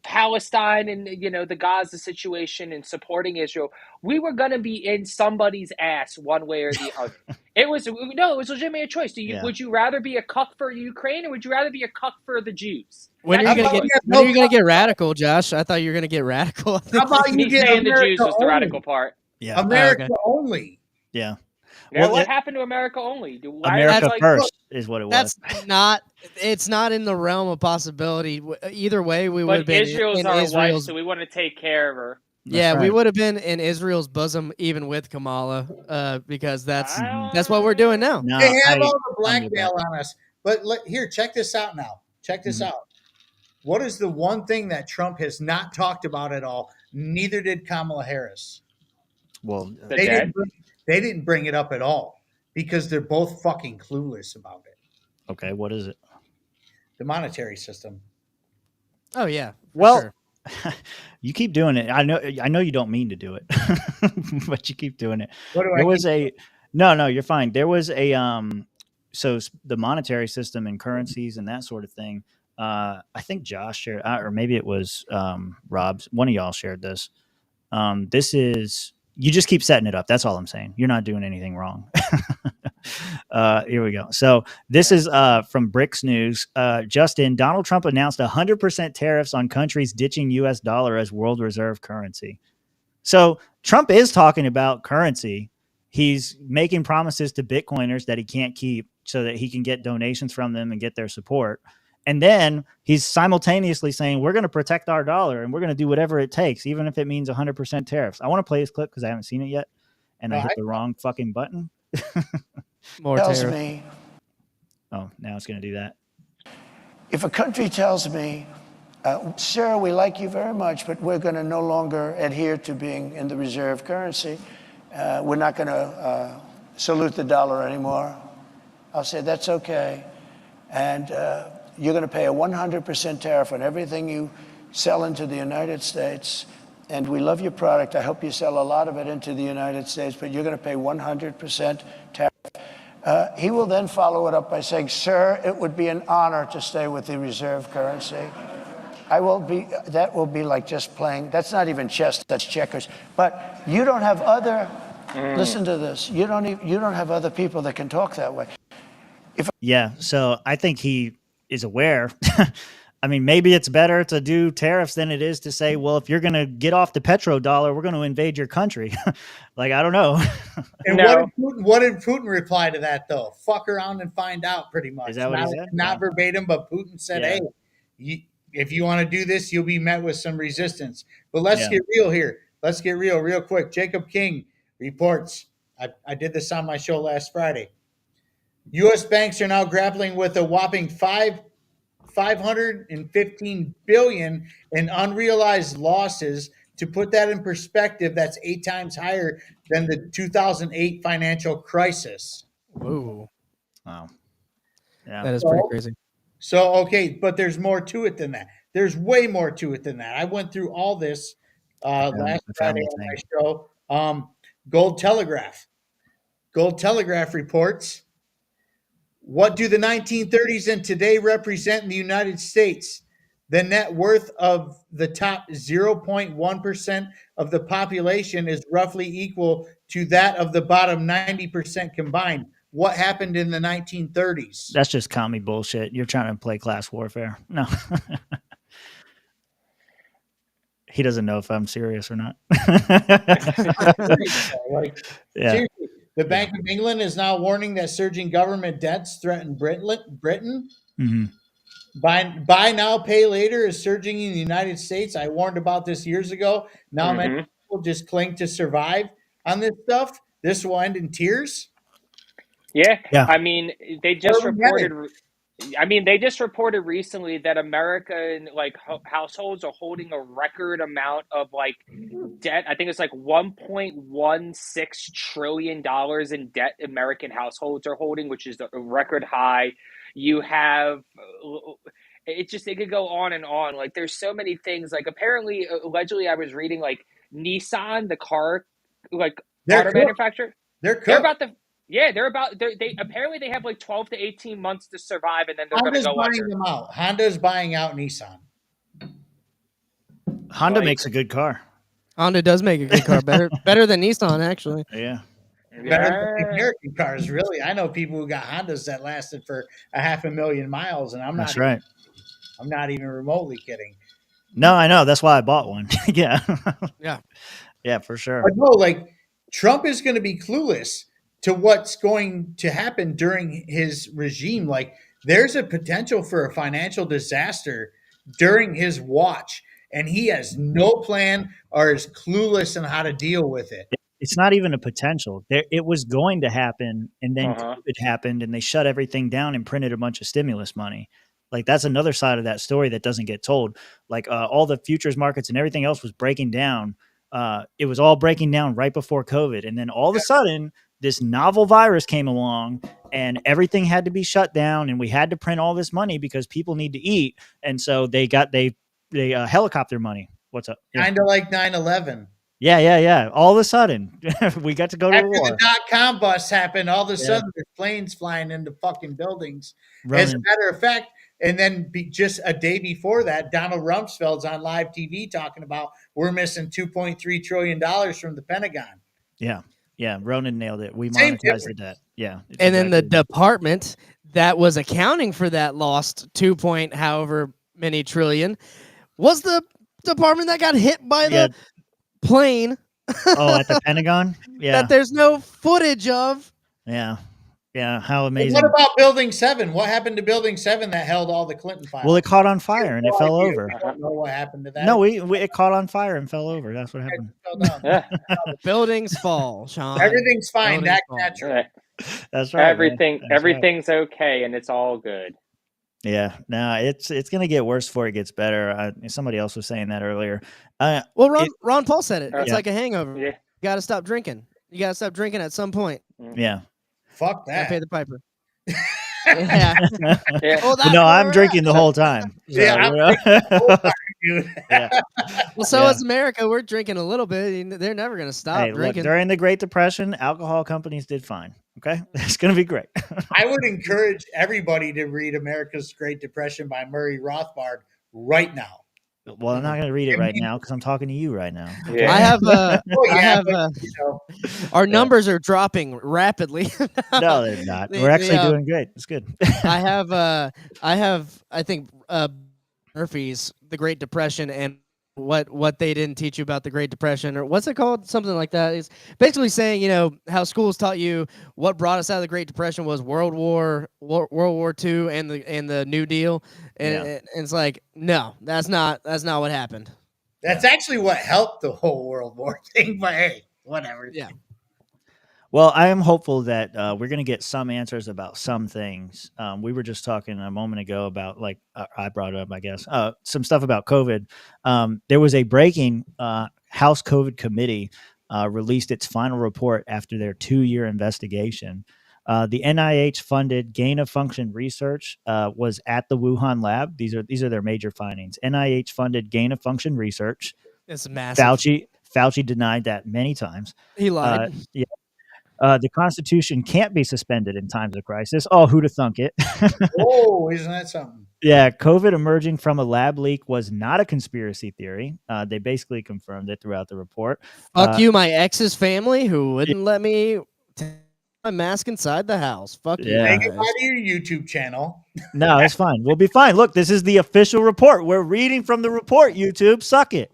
Palestine and, the Gaza situation and supporting Israel, we were going to be in somebody's ass one way or the other. It was legitimately a choice. Would you rather be a cuck for Ukraine or would you rather be a cuck for the Jews? When are you gonna get radical, Josh? I thought you were gonna get radical. How about you Me get saying the America Jews was the only? radical part. Yeah. America only. Yeah. Now, Well, what happened to America only? America first is what it was. It's not in the realm of possibility. Either way, we would But have been Israel's in our wife, Israel's. so we want to take care of her. Yeah, we right. would have been in Israel's bosom even with Kamala, because that's what we're doing now. No, They have I- all the I'm with blackmail on us. But here, check this out now. Check this out. What is the one thing that Trump has not talked about at all? Neither did Kamala Harris. Well, They didn't bring it up at all because they're both fucking clueless about it. Okay, what is it? The monetary system. Oh yeah. Well, you keep doing it. I know you don't mean to do it, but you keep doing it. What do There I was keep no, you're fine. There was so the monetary system and currencies and that sort of thing. I think Josh shared, or maybe it was Rob's. One of y'all shared this. This is, you just keep setting it up. That's all I'm saying. You're not doing anything wrong. Here we go. So this is from Bricks News. Justin, Donald Trump announced 100% tariffs on countries ditching U.S. dollar as world reserve currency. So Trump is talking about currency. He's making promises to Bitcoiners that he can't keep so that he can get donations from them and get their support. And then he's simultaneously saying, we're going to protect our dollar and we're going to do whatever it takes, even if it means 100% tariffs. I want to play this clip because I haven't seen it yet. And I hit the wrong fucking button. More tells tariff. me Oh, now it's going to do that. if a country tells me Sir, we like you very much, but we're going to no longer adhere to being in the reserve currency. We're not going to salute the dollar anymore. I'll say, that's okay. And you're going to pay a 100% tariff on everything you sell into the United States. And we love your product. I hope you sell a lot of it into the United States, but you're going to pay 100% tariff. He will then follow it up by saying, sir, it would be an honor to stay with the reserve currency. That will be like just playing. That's not even chess, that's checkers. But you don't have other, listen to this, you don't have other people that can talk that way. Yeah, so I think he is aware. I mean, maybe it's better to do tariffs than it is to say, well, if you're going to get off the petrodollar, we're going to invade your country. Like, I don't know. And what did Putin reply to that, though? Fuck around and find out, pretty much. Is that what he said? Not verbatim, but Putin said, hey, if you want to do this, you'll be met with some resistance. But let's get real here. Let's get real quick. Jacob King reports, I did this on my show last Friday. U.S. banks are now grappling with a whopping $515 billion in unrealized losses. To put that in perspective, that's 8 times higher than the 2008 financial crisis. Whoa. Wow. Yeah. That is pretty crazy. So, okay, but there's more to it than that. There's way more to it than that. I went through all this last Friday on my show. Gold Telegraph. Gold Telegraph reports, what do the 1930s and today represent in the United States? The net worth of the top 0.1% of the population is roughly equal to that of the bottom 90% combined. What happened in the 1930s? That's just commie bullshit. You're trying to play class warfare. No. He doesn't know if I'm serious or not. Seriously, the Bank of England is now warning that surging government debts threaten Britain. Mm-hmm. Buy now, pay later is surging in the United States. I warned about this years ago. Now many people just cling to survive on this stuff. This will end in tears. Yeah. I mean, they just reported. They just reported recently that American households are holding a record amount of debt. I think it's $1.16 trillion in debt American households are holding, which is a record high. You have it could go on and on. There's so many things. Apparently, allegedly, I was reading Nissan, the car auto manufacturer. They're apparently they have 12 to 18 months to survive, and then they're going to go buying them out. Honda's buying out Nissan. Honda makes a good car. Honda does make a good car, better than Nissan, actually. Yeah. Better than American cars, really. I know people who got Hondas that lasted for 500,000 miles, and I'm not even remotely kidding. No, I know. That's why I bought one. Yeah. Yeah. Yeah, for sure. But no, Trump is going to be clueless to what's going to happen during his regime. There's a potential for a financial disaster during his watch, and he has no plan or is clueless on how to deal with it. It's not even a potential. It was going to happen, and then COVID happened, and they shut everything down and printed a bunch of stimulus money. That's another side of that story that doesn't get told. All the futures markets and everything else was breaking down. It was all breaking down right before COVID, and then all of a sudden, this novel virus came along, and everything had to be shut down, and we had to print all this money because people need to eat, and so they helicopter money. What's up? Kind of like 9/11. Yeah. All of a sudden, we got to go to war. After the dot-com bust happened, all of a sudden there's planes flying into fucking buildings. As a matter of fact, and then just a day before that, Donald Rumsfeld's on live TV talking about we're missing $2.3 trillion from the Pentagon. Yeah, Ronan nailed it. We monetized the debt. Yeah. And then the department that was accounting for that lost 2 point however many trillion was the department that got hit by the plane. At the Pentagon? Yeah. That there's no footage of. Yeah. Yeah, how amazing. What about Building 7? What happened to Building 7 that held all the Clinton files? Well, it caught on fire and it fell over. I don't know what happened to that. No, it caught on fire and fell over. That's what happened. Buildings fall, Shaun. Everything's fine. That's natural. That's right. Everything's okay, and it's all good. Yeah, no, it's gonna get worse before it gets better. Somebody else was saying that earlier. Well, Ron Paul said it. It's Yeah. like a hangover. Yeah. You got to stop drinking. You got to stop drinking at some point. Yeah. Fuck Gotta that. pay the piper. Yeah. Oh, Well, no, I'm drinking the whole time. So, Yeah, I'm you know? drinking the whole time, dude. Yeah. Well, so Yeah. is America. We're drinking a little bit. They're never gonna stop Hey, look, drinking. during the Great Depression, alcohol companies did fine. Okay, it's gonna be great. I would encourage everybody to read America's Great Depression by Murray Rothbard right now. Well, I'm not gonna read it right now because I'm talking to you right now. I have. Oh, I yeah, have. but, Our numbers are dropping rapidly. No, they're not. We're actually doing great. It's good. I have. I think Murphy's The Great Depression and what they didn't teach you about the Great Depression, or what's it called? Something like that. It's basically saying, how schools taught you what brought us out of the Great Depression was World War II and the New Deal, and it's like, no, that's not what happened. That's actually what helped the whole World War thing, but hey, whatever. Yeah. Well, I am hopeful that we're going to get some answers about some things. We were just talking a moment ago about, I brought it up, I guess, some stuff about COVID. There was a breaking House COVID committee released its final report after their 2-year investigation. The NIH-funded gain-of-function research was at the Wuhan lab. These are their major findings. NIH-funded gain-of-function research. It's massive. Fauci denied that many times. He lied. Yeah. The Constitution can't be suspended in times of crisis. Oh, who'd have thunk it? Oh, isn't that something? Yeah, COVID emerging from a lab leak was not a conspiracy theory. They basically confirmed it throughout the report. Fuck you, my ex's family, who wouldn't let me take my mask inside the house. Fuck you. Yeah. Make it out of your YouTube channel. No, it's fine. We'll be fine. Look, this is the official report. We're reading from the report, YouTube. Suck it.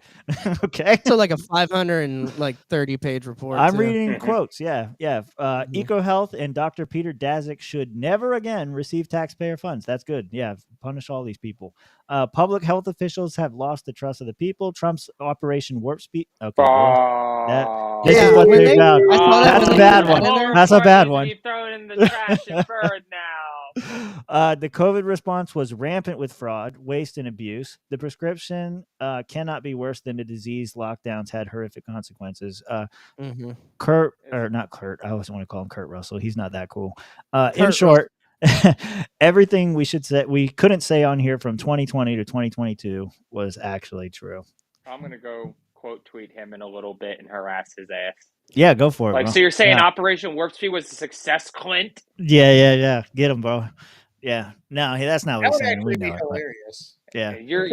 Okay. So like a 530-page report. I'm too. reading quotes. Yeah. Yeah. EcoHealth and Dr. Peter Daszak should never again receive taxpayer funds. That's good. Yeah. Punish all these people. Public health officials have lost the trust of the people. Trump's Operation Warp Speed. Okay. This is what they're about. That's a bad one. That's a bad one. Throw it in the trash and burn now. The COVID response was rampant with fraud, waste, and abuse. The prescription cannot be worse than the disease. Lockdowns had horrific consequences. Kurt, or not Kurt, I always want to call him Kurt Russell. He's not that cool. In short, everything we couldn't say on here from 2020 to 2022 was actually true. I'm gonna go quote tweet him in a little bit and harass his ass. Yeah, go for it. Like, bro. so you're saying Yeah. Operation Warp Speed was a success, Clint? Yeah. Get him, bro. Yeah. No, that's not That what he's would saying. We actually be know it, but- hilarious. Yeah. You're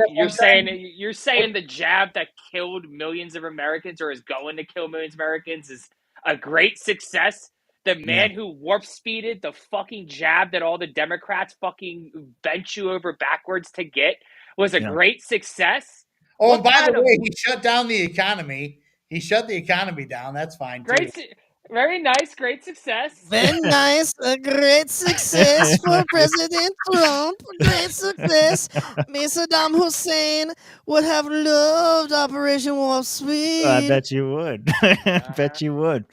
saying the jab that killed millions of Americans or is going to kill millions of Americans is a great success. The man who warp speeded the fucking jab that all the Democrats fucking bent you over backwards to get was a great success. Oh, What and by kind the of- way, he shut down the economy. He shut the economy down. That's fine too. Very nice, great success. Very nice. A great success for President Trump. Great success. Me, Saddam Hussein would have loved Operation Warp Speed. I bet you would. I bet you would.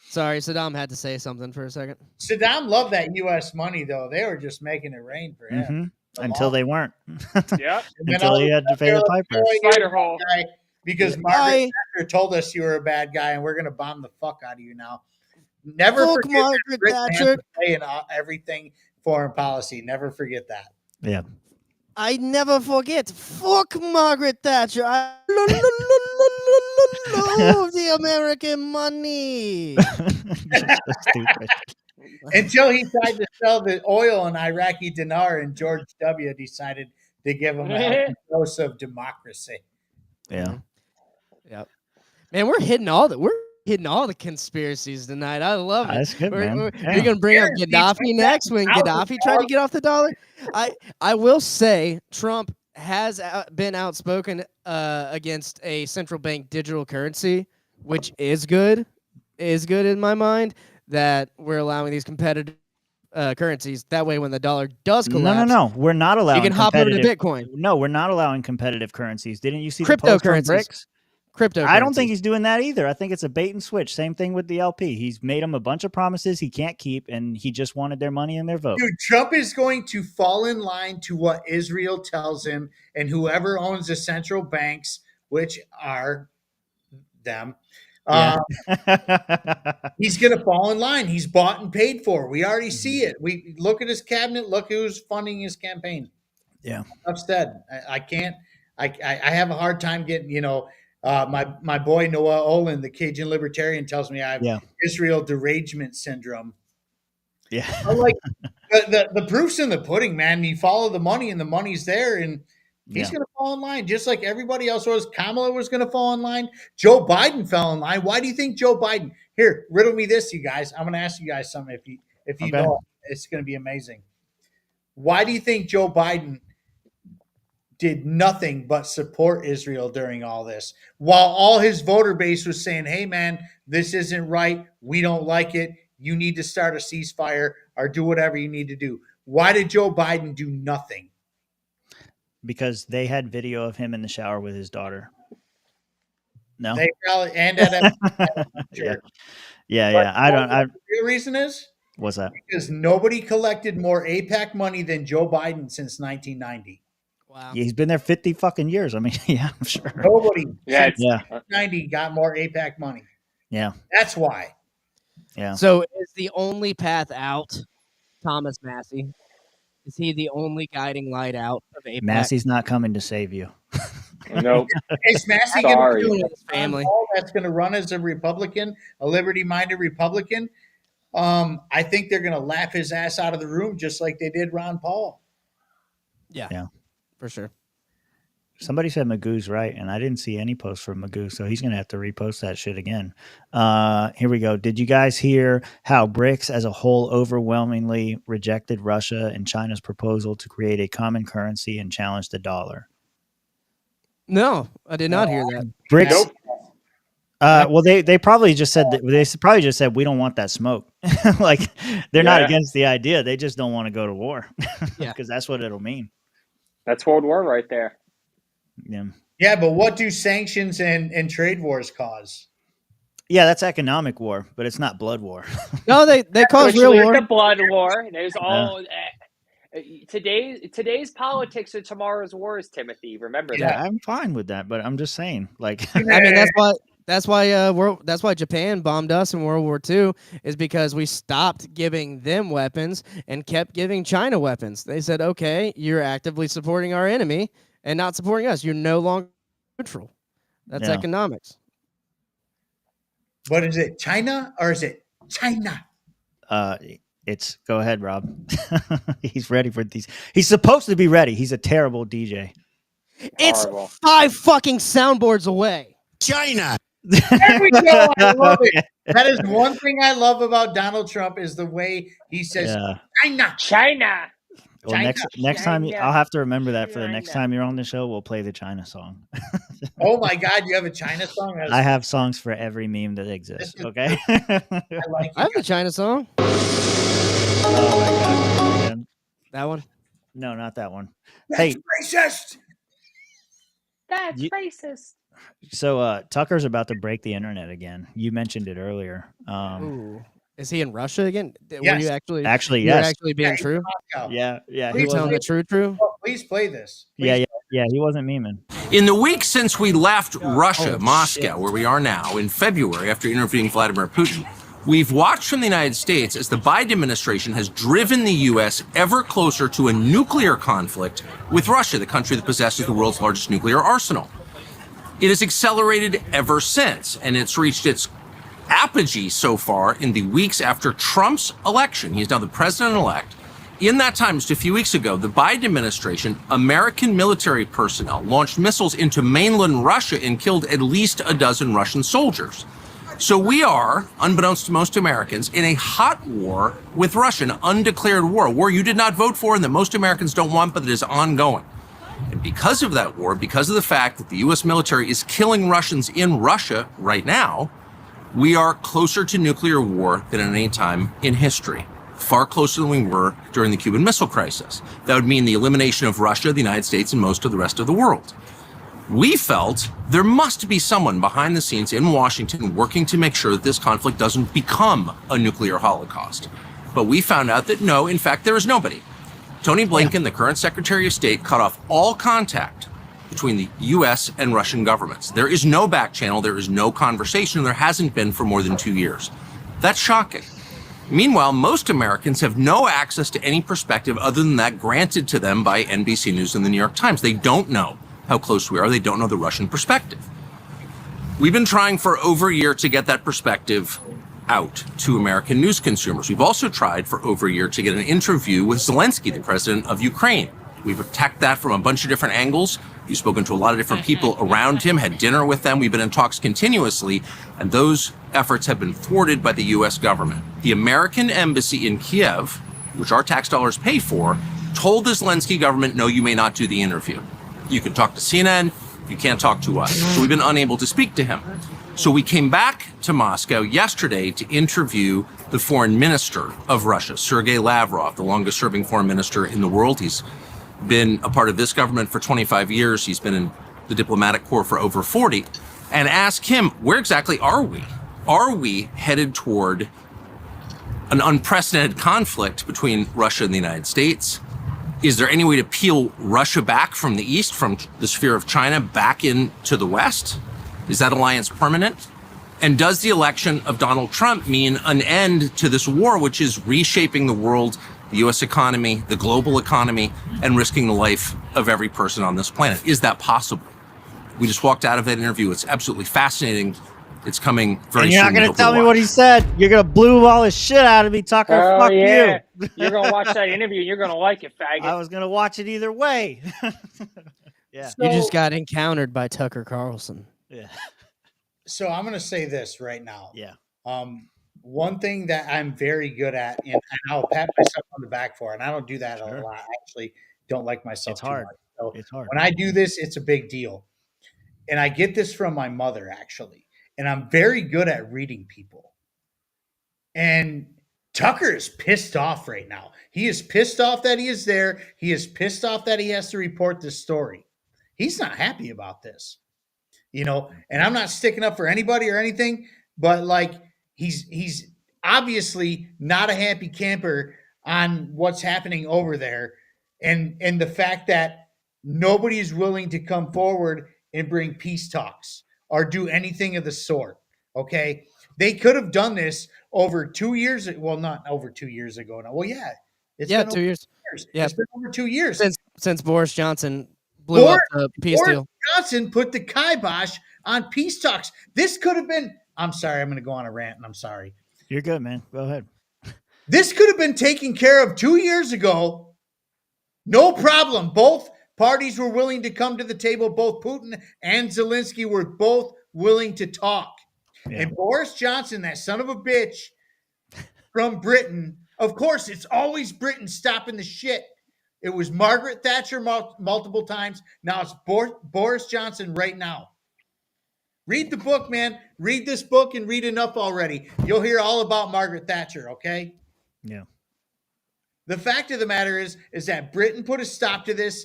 Sorry, Saddam had to say something for a second. Saddam loved that U.S. money, though. They were just making it rain for him. Mm-hmm. Until they weren't. Yep. Until he had to pay the piper. Spider hole. Because Margaret Thatcher told us you were a bad guy, and we're going to bomb the fuck out of you now. Never Fuck forget Margaret that Brit man Thatcher. to play in everything foreign policy. Never forget that. Yeah. I never forget. Fuck Margaret Thatcher. I love the American money. Until he tried to sell the oil in Iraqi dinar, and George W. decided to give him a dose of democracy. Yeah. Yep. Man, we're hitting all the conspiracies tonight. I love it. That's good, man. We're Yeah. gonna bring up Gaddafi next when Gaddafi tried to get off the dollar. I will say Trump has been outspoken against a central bank digital currency, which is good. Is good in my mind that we're allowing these competitive currencies. That way, when the dollar does collapse, No. We're not allowing. You can hop over to competitive- Bitcoin. No, we're not allowing competitive currencies. Didn't you see the post on Cryptocurrencies. BRICS? cryptocurrency. I don't think he's doing that either. I think it's a bait and switch. Same thing with the LP. He's made them a bunch of promises he can't keep, and he just wanted their money and their vote. Dude, Trump is going to fall in line to what Israel tells him, and whoever owns the central banks, which are them, Yeah. he's going to fall in line. He's bought and paid for. We already see it. We look at his cabinet. Look who's funding his campaign. Yeah. Enough said. I can't. I have a hard time getting. My boy Noah Olin, the Cajun libertarian, tells me I have Israel derangement syndrome. Yeah. I'm like the proof's in the pudding, man. You follow the money, and the money's there, and he's going to fall in line just like everybody else was. Kamala was going to fall in line. Joe Biden fell in line. Why do you think Joe Biden? Here, riddle me this, you guys. I'm going to ask you guys something. If you know, it's going to be amazing. Why do you think Joe Biden did nothing but support Israel during all this, while all his voter base was saying, "Hey, man, this isn't right. We don't like it. You need to start a ceasefire or do whatever you need to do"? Why did Joe Biden do nothing? Because they had video of him in the shower with his daughter. No. They probably and at Yeah. I don't. The real reason is What's that? because nobody collected more AIPAC money than Joe Biden since 1990. Wow. Yeah, he's been there 50 fucking years. I mean, yeah, I'm sure. Nobody Yeah. since 1990 got more AIPAC money. Yeah. That's why. Yeah. So is the only path out Thomas Massey? Is he the only guiding light out of AIPAC? Massey's not coming to save you. Nope. Is Massey Sorry. going to be his family that's going to run as a Republican, a liberty-minded Republican? I think they're going to laugh his ass out of the room just like they did Ron Paul. Yeah. For sure. Somebody said Magoo's right, and I didn't see any posts from Magoo, so he's going to have to repost that shit again. Here we go. Did you guys hear how BRICS as a whole overwhelmingly rejected Russia and China's proposal to create a common currency and challenge the dollar? No, I did not hear that. BRICS. Well, they probably just said that we don't want that smoke. Like they're not against the idea; they just don't want to go to war. Because that's what it'll mean. That's World War right there. Yeah, but what do sanctions and trade wars cause? Yeah, that's economic war, but it's not blood war. No, they cause real war. The blood war. There's all today's politics are tomorrow's wars. Timothy, remember that. I'm fine with that, but I'm just saying, like, I mean, that's why Japan bombed us in World War II, is because we stopped giving them weapons and kept giving China weapons. They said, okay, you're actively supporting our enemy and not supporting us. You're no longer neutral. That's economics. But is it China or is it China? It's go ahead, Rob. He's ready for these. He's supposed to be ready. He's a terrible DJ. It's 5 fucking soundboards away. China. There we go. I love it. That is one thing I love about Donald Trump is the way he says China. China. Well, next time I'll have to remember that for the next time you're on the show. We'll play the China song. Oh my God, you have a China song? I have songs for every meme that exists. Okay. I have a China song. Oh my God. That one? No, not that one. That's racist. That's racist. So Tucker's about to break the internet again. You mentioned it earlier. Ooh. Is he in Russia again? Yes. Were you actually yes. You're actually being true? Yeah. Please telling the true. Please play this. Yeah. He wasn't memeing. In the week since we left Russia, Moscow, where we are now, in February, after interviewing Vladimir Putin, we've watched from the United States as the Biden administration has driven the U.S. ever closer to a nuclear conflict with Russia, the country that possesses the world's largest nuclear arsenal. It has accelerated ever since, and it's reached its apogee so far in the weeks after Trump's election. He is now the president-elect. In that time, just a few weeks ago, the Biden administration, American military personnel, launched missiles into mainland Russia and killed at least a dozen Russian soldiers. So we are, unbeknownst to most Americans, in a hot war with Russia, an undeclared war, a war you did not vote for and that most Americans don't want, but that is ongoing. And because of that war, because of the fact that the U.S. military is killing Russians in Russia right now, we are closer to nuclear war than at any time in history. Far closer than we were during the Cuban Missile Crisis. That would mean the elimination of Russia, the United States, and most of the rest of the world. We felt there must be someone behind the scenes in Washington working to make sure that this conflict doesn't become a nuclear holocaust. But we found out that no, in fact, there is nobody. Tony Blinken, the current Secretary of State, cut off all contact between the U.S. and Russian governments. There is no back channel, there is no conversation, and there hasn't been for more than 2 years. That's shocking. Meanwhile, most Americans have no access to any perspective other than that granted to them by NBC News and the New York Times. They don't know how close we are. They don't know the Russian perspective. We've been trying for over a year to get that perspective out to American news consumers. We've also tried for over a year to get an interview with Zelensky, the president of Ukraine. We've attacked that from a bunch of different angles. We've spoken to a lot of different people around him, had dinner with them. We've been in talks continuously, and those efforts have been thwarted by the U.S. government. The American embassy in Kiev, which our tax dollars pay for, told the Zelensky government, no, you may not do the interview. You can talk to CNN, you can't talk to us. So we've been unable to speak to him. So we came back to Moscow yesterday to interview the foreign minister of Russia, Sergei Lavrov, the longest serving foreign minister in the world. He's been a part of this government for 25 years. He's been in the diplomatic corps for over 40. And ask him, where exactly are we? Are we headed toward an unprecedented conflict between Russia and the United States? Is there any way to peel Russia back from the east, from the sphere of China, back into the west? Is that alliance permanent? And does the election of Donald Trump mean an end to this war, which is reshaping the world, the U.S. economy, the global economy, and risking the life of every person on this planet? Is that possible? We just walked out of that interview. It's absolutely fascinating. It's coming very And soon. you're not going to tell me what he said. You're going to blew all the shit out of me, Tucker. Fuck yeah. you. You're going to watch that interview. You're going to like it, faggot. I was going to watch it either way. Yeah. You just got encountered by Tucker Carlson. Yeah. So I'm going to say this right now. Yeah. One thing that I'm very good at, and I'll pat myself on the back for, and I don't do that a lot. I actually don't like myself It's hard. too much. So It's hard. when I do this, it's a big deal. And I get this from my mother, actually. And I'm very good at reading people. And Tucker is pissed off right now. He is pissed off that he is there. He is pissed off that he has to report this story. He's not happy about this, you know, and I'm not sticking up for anybody or anything, but like he's obviously not a happy camper on what's happening over there. And the fact that nobody is willing to come forward and bring peace talks or do anything of the sort. Okay. They could have done this over 2 years. Well, not over 2 years ago now. Well, yeah. It's been 2 years. Yeah. It's been over 2 years. Since Boris Johnson blew up the peace Boris deal. Johnson put the kibosh on peace talks. This could have been, I'm sorry, I'm going to go on a rant and I'm sorry. You're good, man. Go ahead. This could have been taken care of 2 years ago. No problem. Both parties were willing to come to the table. Both Putin and Zelensky were both willing to talk. Yeah. And Boris Johnson, that son of a bitch from Britain, of course, it's always Britain stopping the shit. It was Margaret Thatcher multiple times. Now it's Boris Johnson right now. Read the book, man. Read this book and read enough already. You'll hear all about Margaret Thatcher, okay? Yeah. The fact of the matter is that Britain put a stop to this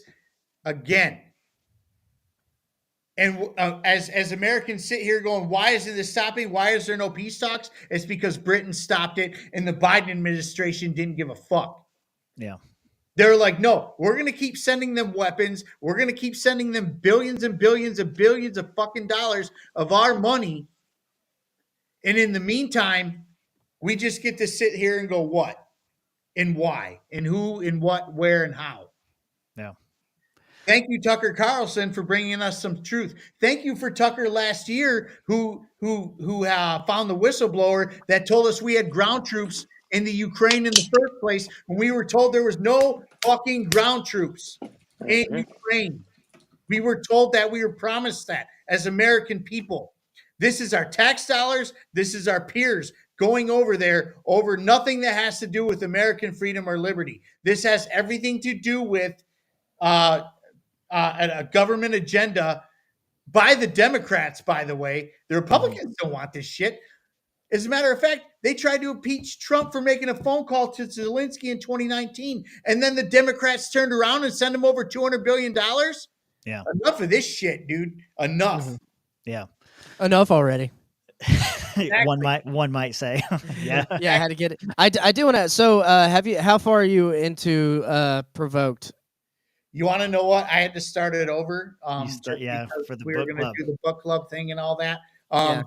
again. And as Americans sit here going, why isn't this stopping? Why is there no peace talks? It's because Britain stopped it and the Biden administration didn't give a fuck. Yeah. They're like, no, we're going to keep sending them weapons. We're going to keep sending them billions and billions and billions of fucking dollars of our money. And in the meantime, we just get to sit here and go, what? And why? And who? And what? Where? And how? Yeah. Thank you, Tucker Carlson, for bringing us some truth. Thank you for Tucker last year, who found the whistleblower that told us we had ground troops in the Ukraine in the first place when we were told there was no fucking ground troops in Ukraine. We were told that. We were promised that as American people. This is our tax dollars. This is our peers going over there over nothing that has to do with American freedom or liberty. This has everything to do with a government agenda by the Democrats, by the way. The Republicans don't want this shit. As a matter of fact, they tried to impeach Trump for making a phone call to Zelensky in 2019. And then the Democrats turned around and sent him over $200 billion. Yeah. Enough of this shit, dude. Enough. Yeah. Enough already. One might say. Yeah. Yeah, I had to get it. I do want to. So, how far are you into Provoked? You want to know what? I had to start it over. Yeah, because for the we were book going to club. do the book club thing and all that. Yeah.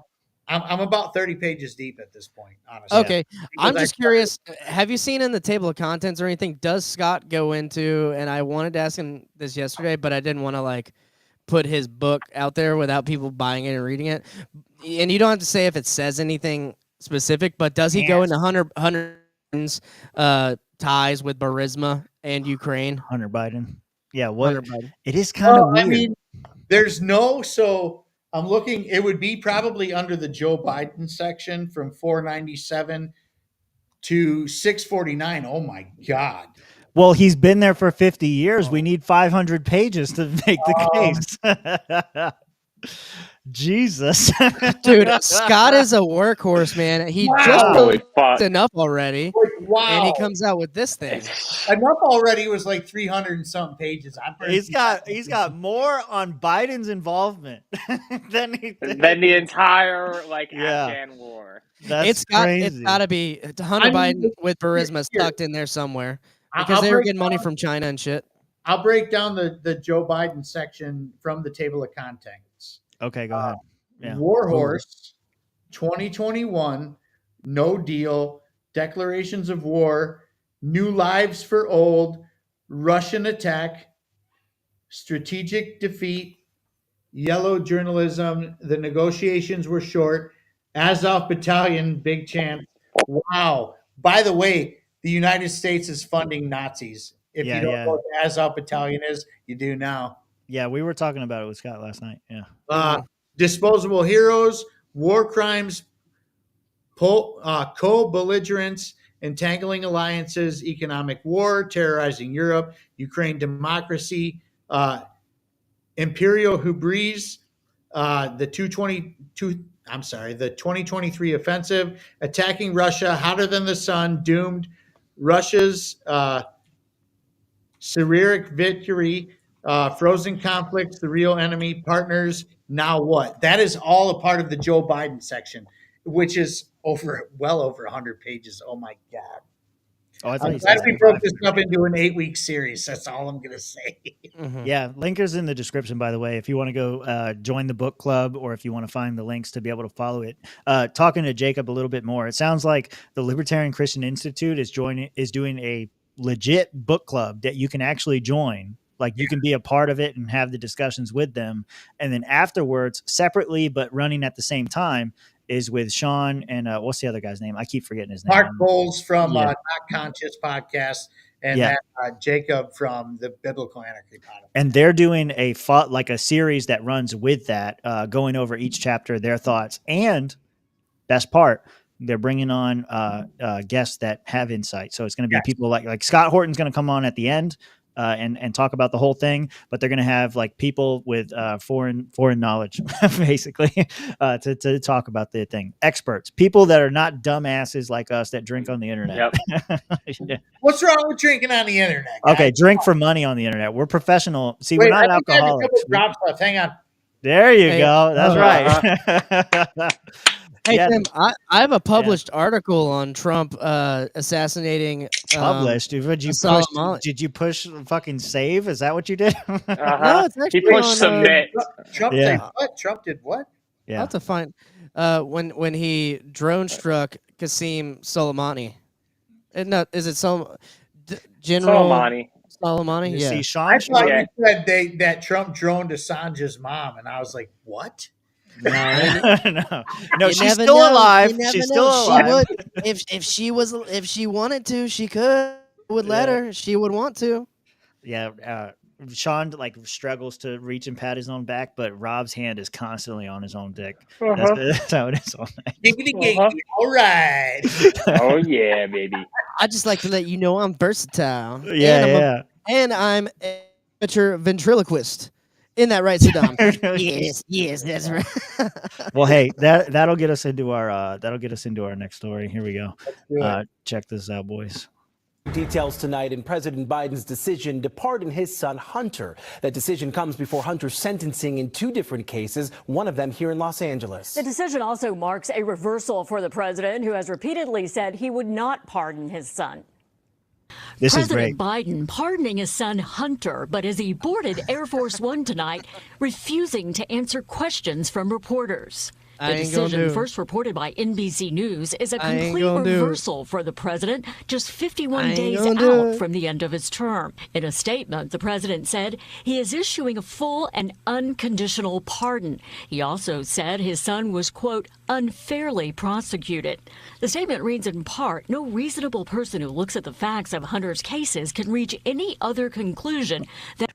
I'm about 30 pages deep at this point, honestly. Okay, I'm just curious. Have you seen in the table of contents or anything? Does Scott go into? And I wanted to ask him this yesterday, but I didn't want to like put his book out there without people buying it and reading it. And you don't have to say if it says anything specific, but does he go into Hunter Biden's ties with Burisma and Ukraine? Hunter Biden. Yeah. What? Hunter Biden. It is kind of weird. I mean, there's no. So I'm looking. It would be probably under the Joe Biden section from 497 to 649. Oh my God. Well, he's been there for 50 years. We need 500 pages to make the case. Jesus. Dude, Scott is a workhorse, man. He just posted enough already. Wow. And he comes out with this thing. Enough already was like 300 and something pages. He's got more on Biden's involvement than the entire Afghan war. That's crazy. It's got to be Hunter Biden with Burisma tucked in there somewhere because they were getting money from China and shit. I'll break down the Joe Biden section from the table of contents. Okay, go ahead. Yeah. Warhorse, 2021, No Deal, declarations of war, new lives for old, Russian attack, strategic defeat, yellow journalism, the negotiations were short, Azov Battalion, big chance. Wow. By the way, the United States is funding Nazis. If you don't know what the Azov Battalion is, you do now. Yeah, we were talking about it with Scott last night. Yeah. Disposable heroes, war crimes, co-belligerence, entangling alliances, economic war, terrorizing Europe, Ukraine democracy, imperial hubris, the 2023 offensive, attacking Russia, hotter than the sun, doomed, Russia's Cyrillic victory, frozen conflicts, the real enemy, partners, now what? That is all a part of the Joe Biden section, which is well over 100 pages. Oh my God. Oh, I I'm glad we broke this up into an 8-week series. That's all I'm going to say. Yeah, link is in the description, by the way, if you want to go join the book club or if you want to find the links to be able to follow it. Talking to Jacob a little bit more, it sounds like the Libertarian Christian Institute is doing a legit book club that you can actually join. Like you can be a part of it and have the discussions with them. And then afterwards, separately, but running at the same time, is with Shaun and what's the other guy's name? I keep forgetting his name. Mark Bowles from Not Conscious Podcast and then Jacob from the Biblical Anarchy Podcast. And they're doing a series that runs with that, going over each chapter, their thoughts, and best part, they're bringing on guests that have insight. So it's going to be people like Scott Horton's going to come on at the end and talk about the whole thing, but they're going to have like people with foreign knowledge, basically, to talk about the thing. Experts, people that are not dumbasses like us that drink on the internet. Yep. What's wrong with drinking on the internet, guys? Okay, drink for money on the internet. We're professional. See, we're not alcoholics. Hang on. There you go. That's right. Hey, Tim, I have a published article on Trump assassinating. Published? Did you push fucking save? Is that what you did? No, it's actually he pushed submit. Trump did what? Trump did what? Yeah, that's a fine. When he drone struck Qasem Soleimani. No, is it General Soleimani? Yeah. See, Shaun, I thought you said that Trump droned Assange's mom, and I was like, what? No, she's still alive. She's still alive. If she wanted to, she could. Would let her. She would want to. Yeah. Shaun struggles to reach and pat his own back, but Rob's hand is constantly on his own dick. That's how it is all night. All right. Oh yeah, baby. I just like to let you know I'm versatile. Yeah, and I'm an amateur ventriloquist. In that right, Saddam? yes, that's right. Well, hey, that'll get us into our next story. Here we go. Check this out, boys. Details tonight in President Biden's decision to pardon his son Hunter. That decision comes before Hunter's sentencing in 2 different cases, one of them here in Los Angeles. The decision also marks a reversal for the president, who has repeatedly said he would not pardon his son. This President is great. Biden pardoning his son Hunter, but as he boarded Air Force One tonight, refusing to answer questions from reporters. The decision, first reported by NBC News, is a complete reversal for the president just 51 days out from the end of his term. In a statement, the president said he is issuing a full and unconditional pardon. He also said his son was, quote, unfairly prosecuted. The statement reads in part, no reasonable person who looks at the facts of Hunter's cases can reach any other conclusion that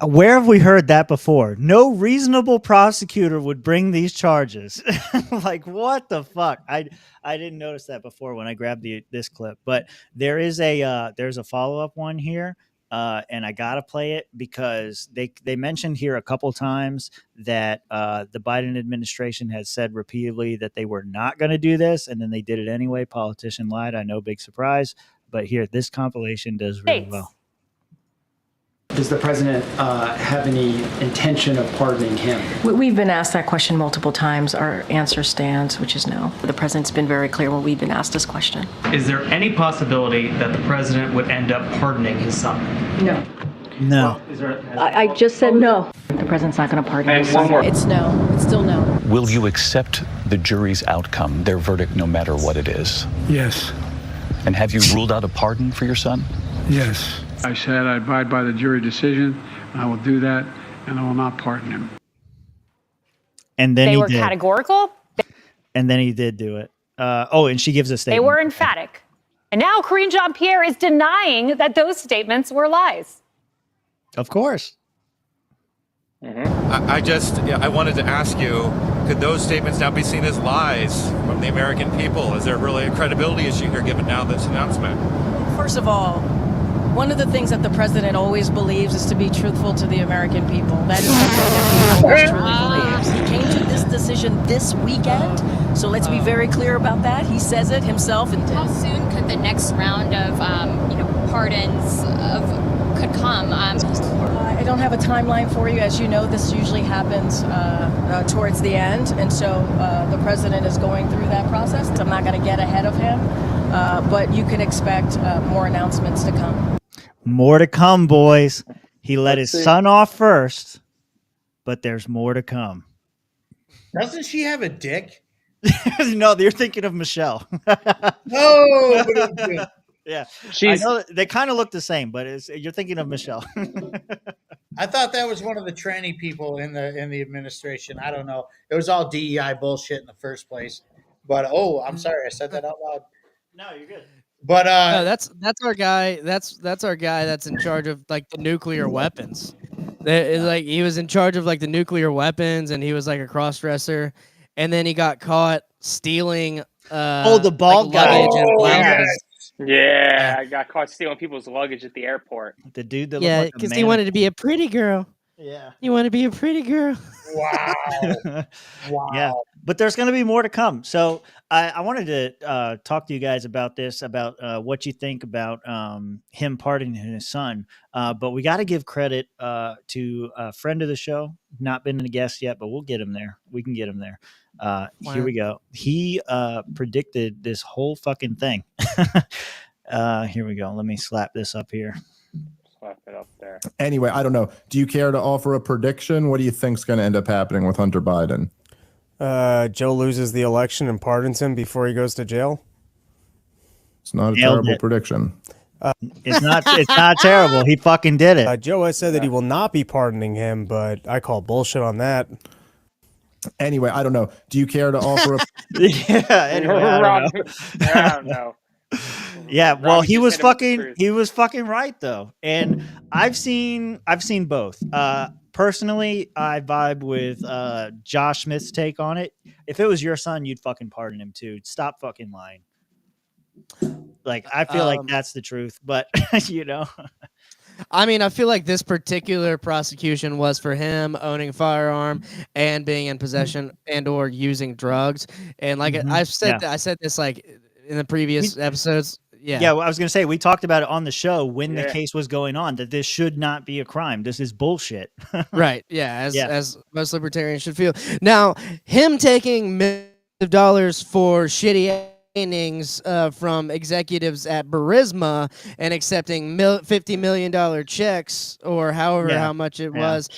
Where have we heard that before? No reasonable prosecutor would bring these charges. Like, what the fuck? I didn't notice that before when I grabbed this clip, but there's a follow-up one here, and I gotta play it because they mentioned here a couple times that the Biden administration has said repeatedly that they were not going to do this, and then they did it anyway. Politician lied. I know, big surprise, but here this compilation does really well. Does the president have any intention of pardoning him? We've been asked that question multiple times. Our answer stands, which is no. The president's been very clear when we've been asked this question. Is there any possibility that the president would end up pardoning his son? No. No. I just said no. The president's not going to pardon his son. It's no. It's still no. Will you accept the jury's outcome, their verdict, no matter what it is? Yes. And have you ruled out a pardon for your son? Yes. I said I abide by the jury decision. I will do that, and I will not pardon him. And then They he were did. categorical. And then he did do it. And she gives a statement. They were emphatic. And now Karine Jean-Pierre is denying that those statements were lies. Of course. I wanted to ask you, could those statements now be seen as lies from the American people? Is there really a credibility issue here given now this announcement? First of all, one of the things that the president always believes is to be truthful to the American people. That is what the president always truly believes. He came to this decision this weekend, so let's be very clear about that. He says it himself. And how soon could the next round of, pardons could come? I don't have a timeline for you. As you know, this usually happens towards the end, and so the president is going through that process. I'm not going to get ahead of him, but you can expect more announcements to come. More to come, boys. He let his son off first, but there's more to come. Doesn't she have a dick? No, you're thinking of Michelle. No. Yeah, I know they kind of look the same, but you're thinking of Michelle. I thought that was one of the tranny people in the administration. I don't know. It was all DEI bullshit in the first place. But I'm sorry, I said that out loud. No, you're good. But no, that's our guy. That's our guy that's in charge of like the nuclear weapons. Like he was in charge of like the nuclear weapons, and he was like a cross dresser, and then he got caught stealing. The bald guy. Yeah, I got caught stealing people's luggage at the airport. The dude that Yeah, because he wanted to be a pretty girl. Yeah. You want to be a pretty girl. Wow. Yeah, but there's going to be more to come. So I wanted to talk to you guys about this, about what you think about him pardoning his son. But we got to give credit to a friend of the show, not been a guest yet, but we'll get him there. We can get him there. Here we go. He predicted this whole fucking thing. Here we go. Let me slap this up here. Slap it up there. Anyway, I don't know. Do you care to offer a prediction? What do you think's going to end up happening with Hunter Biden? Joe loses the election and pardons him before he goes to jail. It's not a terrible prediction. It's not terrible. He fucking did it. Joe has said that he will not be pardoning him, but I call bullshit on that. Anyway, I don't know. Do you care to offer a... Anyway, I don't know. Yeah, well, he was fucking right though. And I've seen both. Personally, I vibe with Josh Smith's take on it. If it was your son, you'd fucking pardon him too. Stop fucking lying. Like, I feel like that's the truth, but I mean, I feel like this particular prosecution was for him owning a firearm and being in possession and or using drugs. And like I said this like in the previous episodes, Yeah, well, I was going to say, we talked about it on the show when the case was going on, that this should not be a crime. This is bullshit. Right. Yeah. As most libertarians should feel. Now, him taking millions of dollars for shitty innings from executives at Burisma and accepting $50 million checks or however how much it was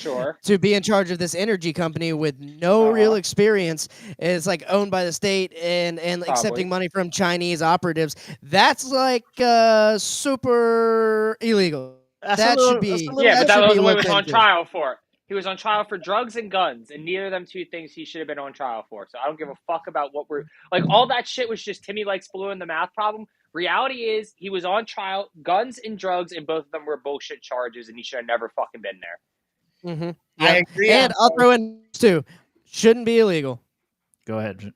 to be in charge of this energy company with no real experience. It's like owned by the state and accepting money from Chinese operatives. That's like super illegal. That should be but that was what he was on into. trial for. He was on trial for drugs and guns, and neither of them two things he should have been on trial for. So I don't give a fuck about what we're like. All that shit was just Timmy likes blue in the math problem. Reality is he was on trial, guns and drugs, and both of them were bullshit charges, and he should have never fucking been there. Mm-hmm. I agree. And I'll throw in too. Shouldn't be illegal. Go ahead.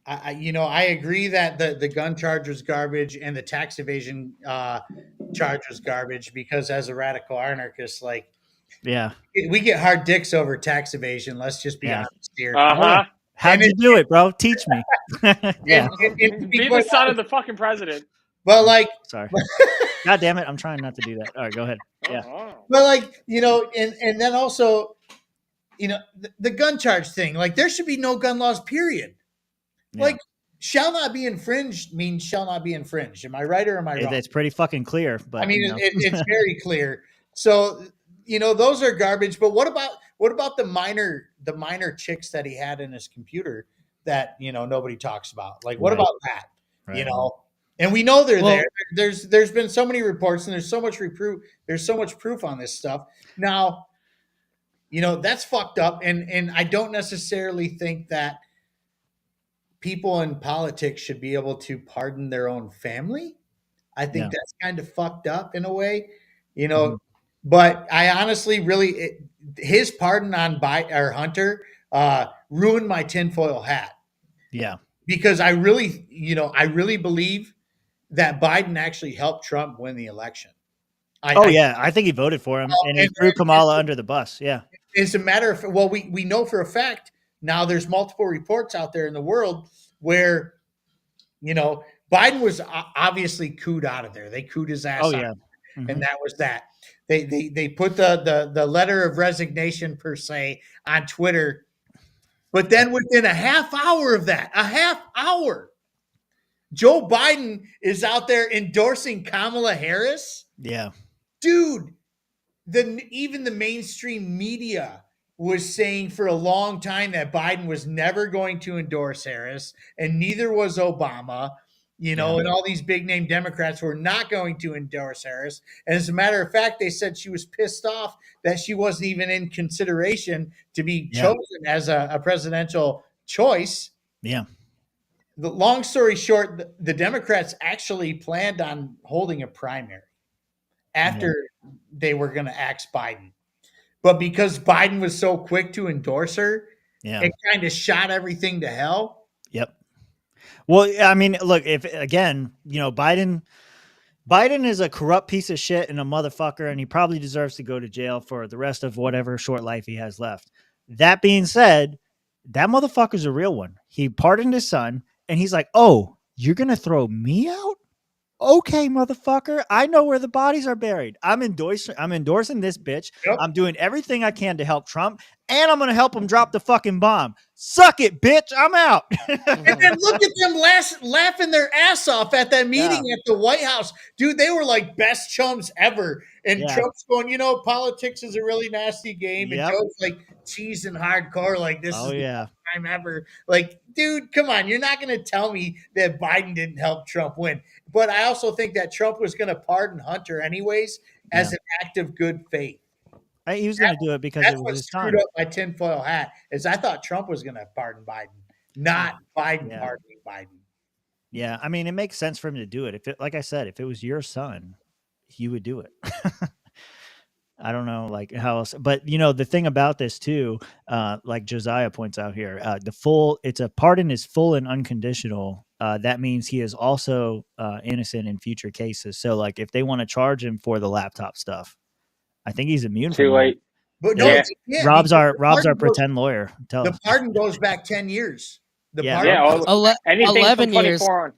I agree that the gun charge was garbage and the tax evasion charge was garbage because as a radical anarchist, like, we get hard dicks over tax evasion. Let's just be honest here. How'd you do it, bro? Teach me. Be the son of the fucking president. Well, like, sorry. God damn it. I'm trying not to do that. All right, go ahead. Yeah. But like, and then also, the gun charge thing, like there should be no gun laws, period. Like, shall not be infringed means shall not be infringed. Am I right or am I wrong? It's pretty fucking clear. But I mean, it's very clear. So, those are garbage. But what about the minor chicks that he had in his computer that nobody talks about? Like, what about that? Right. And we know they're there. There's been so many reports and there's so much proof on this stuff. Now, that's fucked up. And I don't necessarily think that people in politics should be able to pardon their own family. I think that's kind of fucked up in a way, but I honestly his pardon on Hunter ruined my tinfoil hat. Yeah. Because I really believe that Biden actually helped Trump win the election. I think he voted for him and he threw Kamala under the bus. Yeah. As a matter of, we know for a fact now there's multiple reports out there in the world where, Biden was obviously cooed out of there. They cooed his ass out. And that was that. They put the letter of resignation per se on Twitter, but then within a half hour of that, Joe Biden is out there endorsing Kamala Harris. Yeah. Dude, even the mainstream media was saying for a long time that Biden was never going to endorse Harris, and neither was Obama, and all these big name Democrats were not going to endorse Harris. And as a matter of fact, they said she was pissed off that she wasn't even in consideration to be chosen as a presidential choice. Yeah. The long story short, the Democrats actually planned on holding a primary after they were going to axe Biden. But because Biden was so quick to endorse her, it kind of shot everything to hell. Yep. Well, I mean, look, if again, Biden is a corrupt piece of shit and a motherfucker, and he probably deserves to go to jail for the rest of whatever short life he has left. That being said, that motherfucker's a real one. He pardoned his son, and he's like, "Oh, you're gonna throw me out? Okay, motherfucker. I know where the bodies are buried. I'm endorsing this bitch. Yep. I'm doing everything I can to help Trump, and I'm going to help him drop the fucking bomb. Suck it, bitch. I'm out." And then look at them laughing their ass off at that meeting at the White House. Dude, they were like best chums ever. And Trump's going, politics is a really nasty game. And Joe's like cheesing hardcore like this is the best time ever. Like, dude, come on. You're not going to tell me that Biden didn't help Trump win. But I also think that Trump was going to pardon Hunter anyways as an act of good faith. He was going to do it because it was his son. That's what screwed up my tinfoil hat is I thought Trump was going to pardon Biden, not Biden pardoning Biden. Yeah, I mean, it makes sense for him to do it. Like I said, if it was your son, you would do it. I don't know, like how else, but the thing about this too, like Josiah points out here, it's a pardon is full and unconditional. That means he is also innocent in future cases. So like if they want to charge him for the laptop stuff, I think he's immune from late. But no, Rob's our pretend lawyer. The pardon goes back 10 years. Anything 11 from years. 24 on.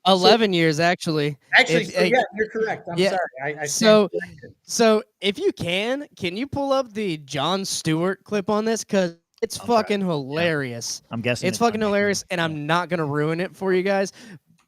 11 years, actually. Actually, If, so yeah, you're correct. I'm sorry. I so, stand corrected. so if you can you pull up the Jon Stewart clip on this? Because it's fucking hilarious. I'm guessing It's it's on fucking hilarious, and I'm not going to ruin it for you guys.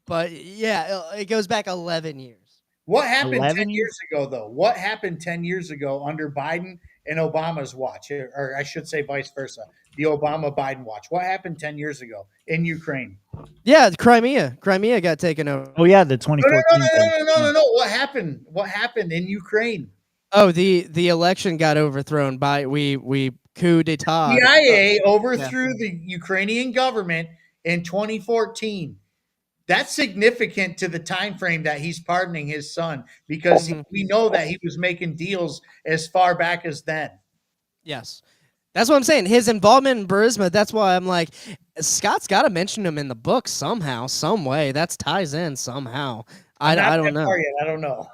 But yeah, it goes back 11 years. What happened 10 11 years ago, though? What happened 10 years ago under Biden and Obama's watch? Or I should say vice versa, the Obama-Biden watch. What happened 10 years ago in Ukraine? Yeah, Crimea. Crimea got taken over. Oh yeah, the No, 2014 thing. no. What happened? What happened in Ukraine? Oh, the election got overthrown by we coup d'etat. CIA overthrew the Ukrainian government in 2014. That's significant to the time frame that he's pardoning his son, because we know that he was making deals as far back as then. Yes. That's what I'm saying. His involvement in Burisma, that's why I'm like, Scott's got to mention him in the book somehow, some way. That ties in somehow. I don't know. I don't know.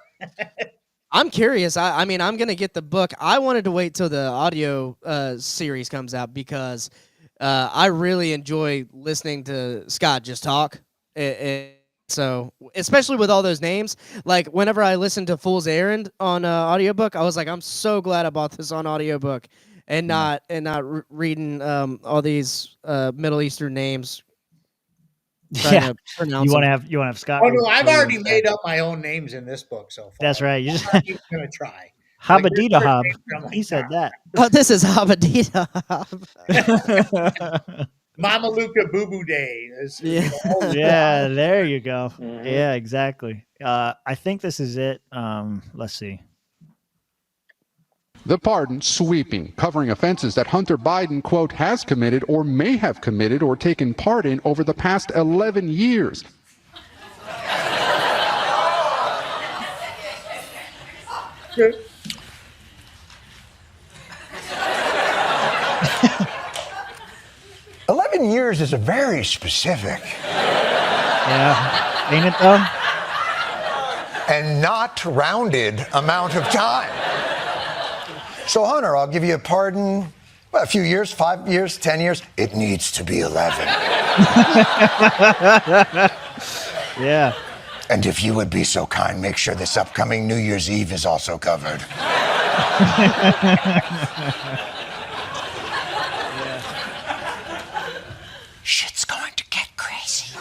I'm curious. I mean, I'm going to get the book. I wanted to wait till the audio series comes out because I really enjoy listening to Scott just talk. So, especially with all those names, like whenever I listened to Fool's Errand on audiobook, I was like, I'm so glad I bought this on audiobook and not reading all these Middle Eastern names. Yeah, you want to have Scott. Oh no, I've already made up my own names in this book so far. That's right. You just I'm gonna try. Habadita Hub. He said that. Oh, this is Habadita Hub. Mama Luca Boo Boo Day. Yeah, there you go. Yeah, exactly. I think this is it. Let's see. The pardon sweeping, covering offenses that Hunter Biden, quote, has committed or may have committed or taken part in over the past 11 years. Good. Years is a very specific. Yeah, ain't it though? And not rounded amount of time. So, Hunter, I'll give you a pardon. Well, a few years, 5 years, 10 years. It needs to be 11. Yeah. And if you would be so kind, make sure this upcoming New Year's Eve is also covered. Shit's going to get crazy.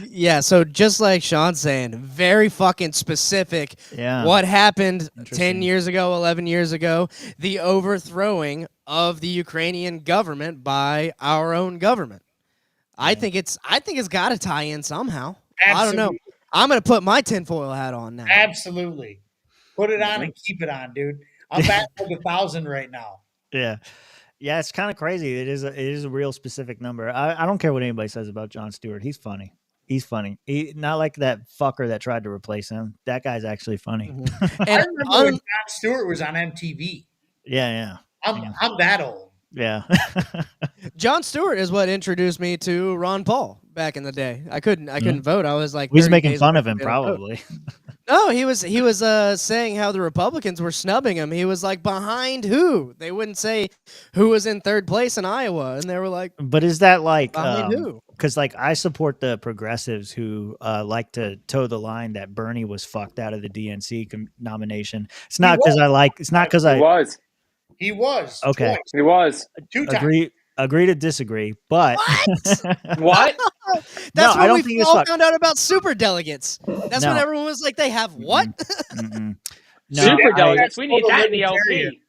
Yeah, so just like Shaun's saying, very fucking specific. Yeah. What happened 10 years ago, 11 years ago, the overthrowing of the Ukrainian government by our own government. Yeah. I think it's got to tie in somehow. Absolutely. I don't know. I'm going to put my tinfoil hat on now. Absolutely. Put it on and keep it on, dude. I'm back to 1,000 right now. Yeah. Yeah, it's kind of crazy. It is a real specific number. I don't care what anybody says about Jon Stewart. He's funny. He's funny. Not like that fucker that tried to replace him. That guy's actually funny. Mm-hmm. And I remember when Jon Stewart was on MTV. Yeah. I'm that old. Yeah. Jon Stewart is what introduced me to Ron Paul back in the day. I couldn't vote. I was like, he was making fun of him probably. No, he was saying how the Republicans were snubbing him. He was like, behind who? They wouldn't say who was in third place in Iowa, and they were like, but is that like behind who? Because like I support the progressives who like to toe the line that Bernie was fucked out of the DNC nomination. It's not because I like. It's not because I was. He was. Okay. Twice. He was. 2 times. Agree to disagree, but what? That's no, when we all found out about super delegates. That's when everyone was like, "They have what?" No, super delegates. We need that in the LP.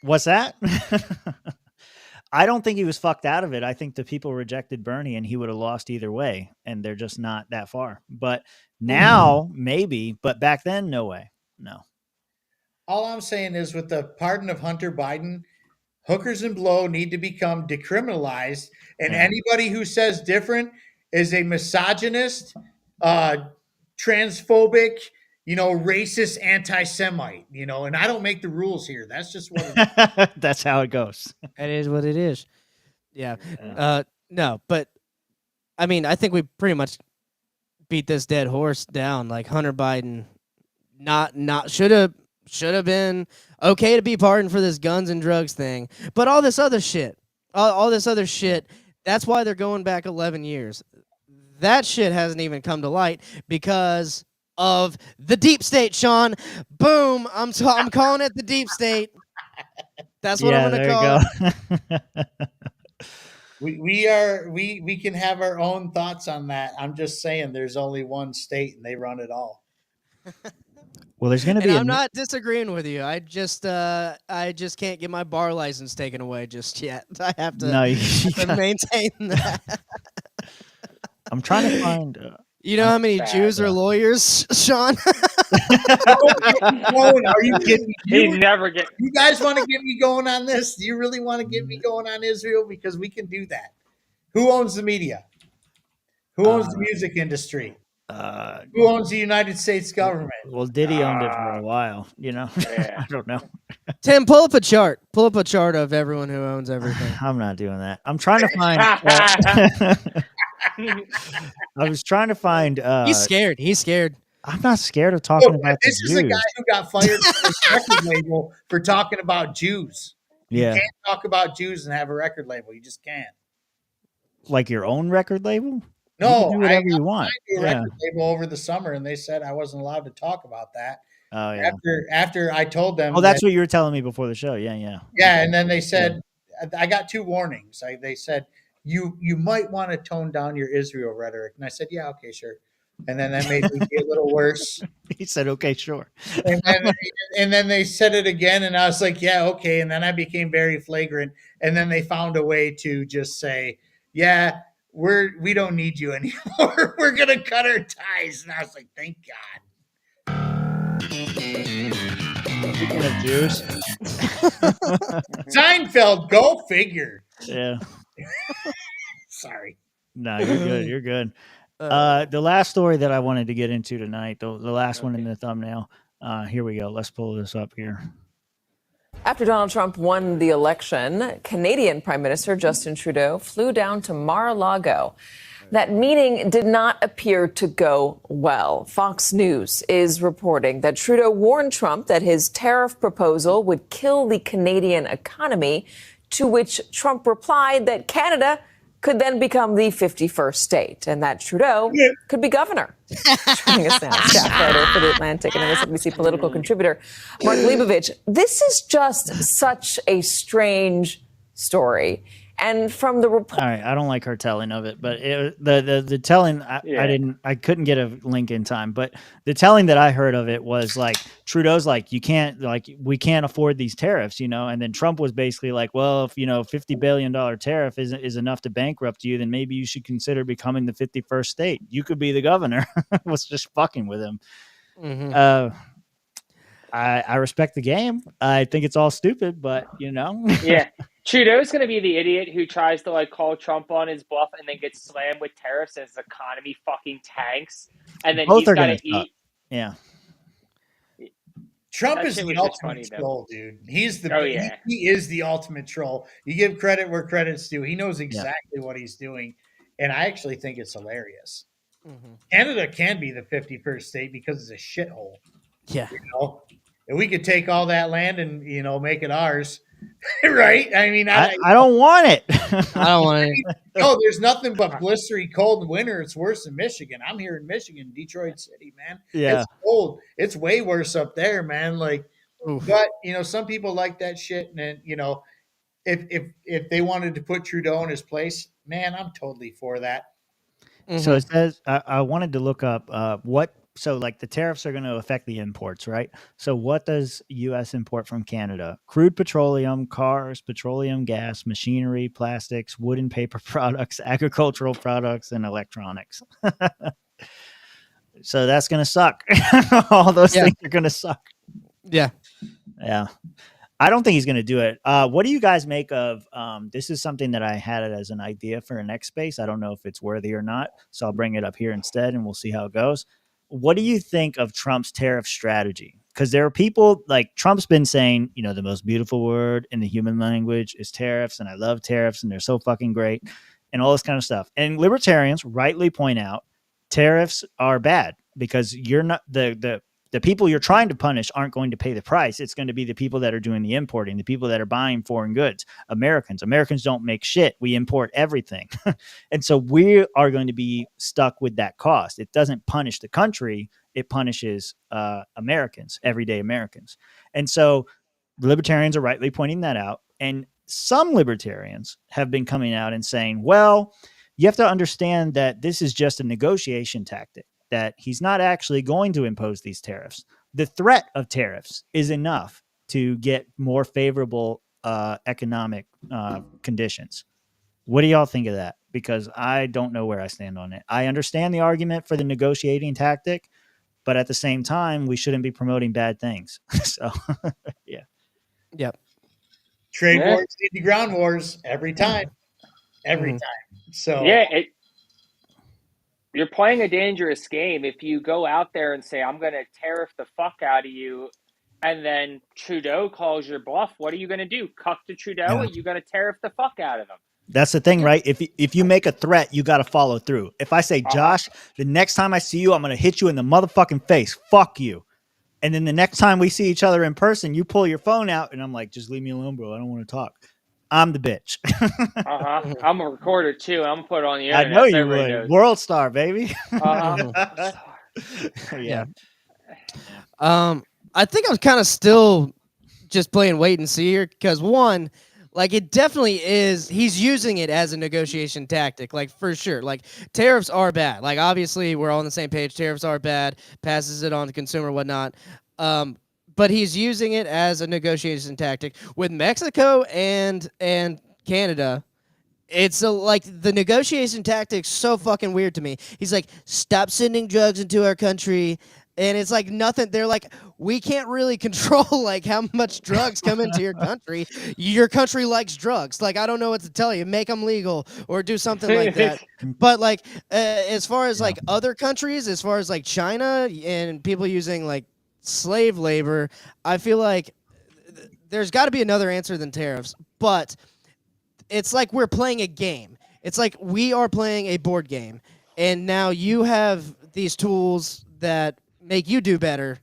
What's that? I don't think he was fucked out of it. I think the people rejected Bernie, and he would have lost either way. And they're just not that far. But now, maybe. But back then, no way. No. All I'm saying is, with the pardon of Hunter Biden, hookers and blow need to become decriminalized, and anybody who says different is a misogynist, transphobic, racist, anti-Semite, and I don't make the rules here. That's just what it is. That's how it goes. That is what it is. Yeah. No, but I mean, I think we pretty much beat this dead horse down. Like Hunter Biden not should have been okay to be pardoned for this guns and drugs thing, but all this other shit That's why they're going back 11 years. That shit hasn't even come to light because of the deep state, Shaun. Boom! I'm calling it the deep state. That's what I'm Yeah, gonna there you call go. it. We can have our own thoughts on that. I'm just saying there's only one state and they run it all. Well, there's going to And be I'm not disagreeing with you. I just can't get my bar license taken away just yet. I have to, No, you maintain that. I'm trying to find. You know how many Jews are lawyers, Shaun? Are you kidding me? He's never get. You guys want to get me going on this? Do you really want to get me going on Israel? Because we can do that. Who owns the media? Who owns the music industry? Who owns the United States government? Well, Diddy owned it for a while, you know. Yeah. I don't know. Tim, pull up a chart. Pull up a chart of everyone who owns everything. I'm not doing that. I'm trying to find. I was trying to find. He's scared. He's scared. I'm not scared of talking about this the is a Jews. guy who got fired from his record label for talking about Jews. You Yeah, can't talk about Jews and have a record label. You just can't. like your own record label. No, you can do whatever you I want. signed to a record label over the summer, and they said I wasn't allowed to talk about that. Oh yeah. After I told them. Oh, that's what you were telling me before the show. Yeah, yeah. Yeah, and then they said I got 2 warnings. They said you might want to tone down your Israel rhetoric, and I said, yeah, okay, sure. And then that made me be a little worse. He said, okay, sure. And then they said it again, and I was like, yeah, okay. And then I became very flagrant. And then they found a way to just say, yeah, we don't need you anymore. We're gonna cut our ties. And I was like, thank God. Speaking of Jews. Seinfeld, go figure. Yeah. Sorry. No, you're good. You're good. The last story that I wanted to get into tonight, the last one in the thumbnail. Here we go. Let's pull this up here. After Donald Trump won the election, Canadian Prime Minister Justin Trudeau flew down to Mar-a-Lago. That meeting did not appear to go well. Fox News is reporting that Trudeau warned Trump that his tariff proposal would kill the Canadian economy, to which Trump replied that Canada could then become the 51st state and that Trudeau could be governor. Joining us now, staff writer for The Atlantic and MSNBC political contributor Mark Leibovich. This is just such a strange story. And from the report, all right, I don't like her telling of it, but the telling, I couldn't get a link in time, but the telling that I heard of it was like Trudeau's like, we can't afford these tariffs, you know, and then Trump was basically like, well, if $50 billion tariff is enough to bankrupt you, then maybe you should consider becoming the 51st state. You could be the governor. Was just fucking with him. Mm-hmm. I respect the game. I think it's all stupid, but yeah. Trudeau's going to be the idiot who tries to call Trump on his bluff and then gets slammed with tariffs as his economy fucking tanks. And then he's got to eat. Yeah. Trump is the ultimate troll, dude. He's he is the ultimate troll. You give credit where credit's due. He knows exactly what he's doing. And I actually think it's hilarious. Mm-hmm. Canada can be the 51st state because it's a shithole. Yeah. And we could take all that land and, make it ours. Right? I mean, I don't want it. I don't want it. No, there's nothing but blistery cold winter. It's worse than Michigan. I'm here in Michigan, Detroit City, man. Yeah. It's cold. It's way worse up there, man. But some people like that shit. And then, if they wanted to put Trudeau in his place, man, I'm totally for that. Mm-hmm. So it says, I wanted to look up so the tariffs are going to affect the imports, right? So what does U.S. import from Canada? Crude petroleum, cars, petroleum gas, machinery, plastics, wood and paper products, agricultural products, and electronics. So that's going to suck. All those things are going to suck. Yeah. Yeah. I don't think he's going to do it. What do you guys make of this is something that I had it as an idea for a next space. I don't know if it's worthy or not. So I'll bring it up here instead and we'll see how it goes. What do you think of Trump's tariff strategy? Because there are people Trump's been saying, the most beautiful word in the human language is tariffs. And I love tariffs and they're so fucking great and all this kind of stuff. And libertarians rightly point out tariffs are bad because you're not the The people you're trying to punish aren't going to pay the price. It's going to be the people that are doing the importing, the people that are buying foreign goods. Americans don't make shit. We import everything. And so we are going to be stuck with that cost. It doesn't punish the country. It punishes Americans, everyday Americans. And so libertarians are rightly pointing that out. And some libertarians have been coming out and saying, well, you have to understand that this is just a negotiation tactic, that he's not actually going to impose these tariffs. The threat of tariffs is enough to get more favorable economic conditions. What do y'all think of that? Because I don't know where I stand on it. I understand the argument for the negotiating tactic, but at the same time, we shouldn't be promoting bad things. So, yeah. Yep. Trade wars lead to ground wars every time. Every time. So yeah, you're playing a dangerous game if you go out there and say, I'm going to tariff the fuck out of you, and then Trudeau calls your bluff. What are you going to do? Cuff to Trudeau, or you going to tariff the fuck out of them? That's the thing, right? If you make a threat, you got to follow through. If I say, Josh, the next time I see you, I'm going to hit you in the motherfucking face. Fuck you. And then the next time we see each other in person, you pull your phone out and I'm like, just leave me alone, bro. I don't want to talk. I'm the bitch. I'm a recorder too. I'm gonna put it on the I internet. know So you everybody would. knows. World star, baby. Yeah. I think I'm kind of still just playing wait and see here because one, like it definitely is. He's using it as a negotiation tactic, like for sure. Like tariffs are bad. Like obviously we're all on the same page. Tariffs are bad. Passes it on to consumer, whatnot. But he's using it as a negotiation tactic with Mexico and Canada. It's like the negotiation tactic's so fucking weird to me. He's like, stop sending drugs into our country. And it's like nothing. They're like, we can't really control like how much drugs come into your country. Your country likes drugs. Like, I don't know what to tell you. Make them legal or do something like that. But like, as far as like other countries, as far as like China and people using like slave labor, I feel like there's got to be another answer than tariffs. But it's like we're playing a game. It's like we are playing a board game. And now you have these tools that make you do better,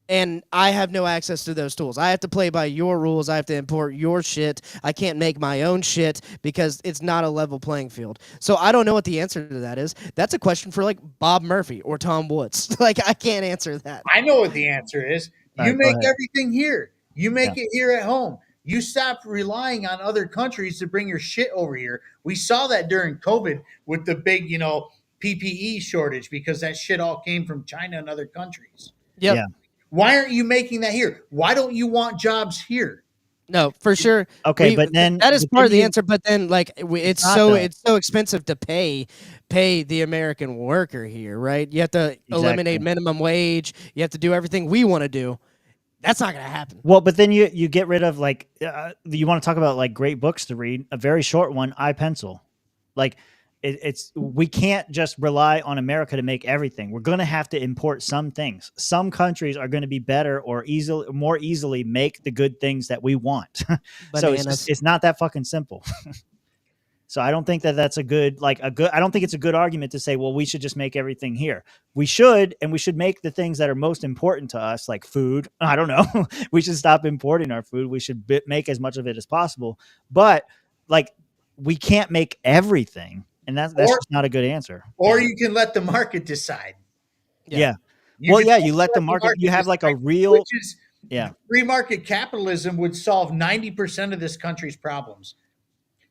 and I have no access to those tools. I have to play by your rules. I have to import your shit. I can't make my own shit because it's not a level playing field. So I don't know what the answer to that is. That's a question for like Bob Murphy or Tom Woods. Like I can't answer that. I know what the answer is. You make everything here. You make it here at home. You stop relying on other countries to bring your shit over here. We saw that during COVID with the big, PPE shortage because that shit all came from China and other countries. Yep. Yeah. Why aren't you making that here? Why don't you want jobs here? No, for sure. Okay, but then that is part of the answer. But then, like, it's so expensive to pay the American worker here, right? You have to eliminate minimum wage. You have to do everything we want to do. That's not going to happen. Well, but then you get rid of like you want to talk about like great books to read. A very short one, iPencil. Like we can't just rely on America to make everything. We're going to have to import some things. Some countries are going to be better or more easily make the good things that we want. So it's not that fucking simple. So I don't think that's I don't think it's a good argument to say, well, we should just make everything here. We should, and we should make the things that are most important to us, like food. I don't know. We should stop importing our food. We should make as much of it as possible. But like, we can't make everything. And that's just not a good answer. Or you can let the market decide. Yeah. You let the market. You have like a real. Free market capitalism would solve 90% of this country's problems.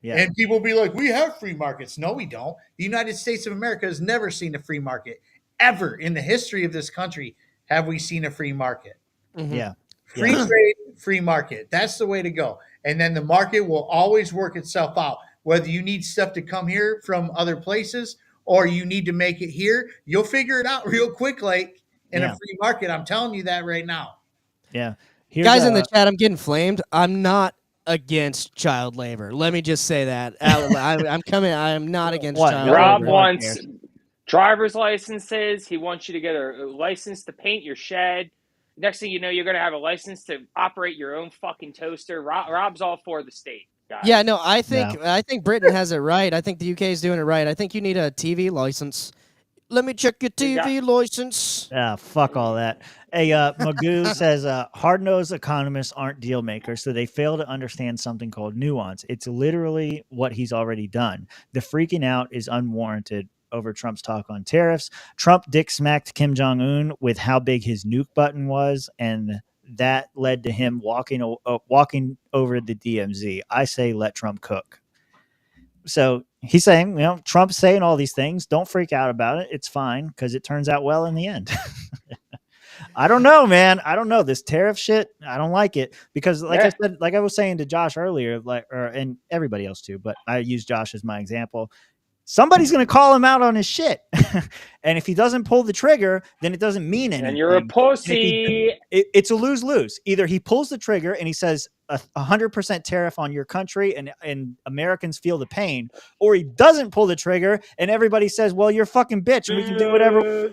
Yeah. And people be like, we have free markets. No, we don't. The United States of America has never seen a free market. Ever in the history of this country have we seen a free market. Mm-hmm. Yeah. Free trade, free market. That's the way to go. And then the market will always work itself out. Whether you need stuff to come here from other places or you need to make it here, you'll figure it out real quick, like in a free market. I'm telling you that right now. Yeah. Guys in the chat, I'm getting flamed. I'm not against child labor. Let me just say that. I'm not against child labor. Rob wants driver's licenses. He wants you to get a license to paint your shed. Next thing you know, you're going to have a license to operate your own fucking toaster. Rob's all for the state. Guys. Yeah, no, I think Britain has it right. I think the UK is doing it right. I think you need a TV license. Let me check your TV license. Yeah, fuck all that. Hey, Magoo says hard-nosed economists aren't deal makers, so they fail to understand something called nuance. It's literally what he's already done. The freaking out is unwarranted over Trump's talk on tariffs. Trump dick smacked Kim Jong-un with how big his nuke button was, and that led to him walking over the DMZ. I say let Trump cook. So he's saying, Trump's saying all these things. Don't freak out about it. It's fine because it turns out well in the end. I don't know, man. I don't know this tariff shit. I don't like it because, like I said, like I was saying to Josh earlier, and everybody else too, but I use Josh as my example. Somebody's going to call him out on his shit. And if he doesn't pull the trigger, then it doesn't mean anything. And you're a pussy. It's a lose-lose. Either he pulls the trigger and he says 100% tariff on your country and Americans feel the pain, or he doesn't pull the trigger and everybody says, well, you're a fucking bitch and we can do whatever.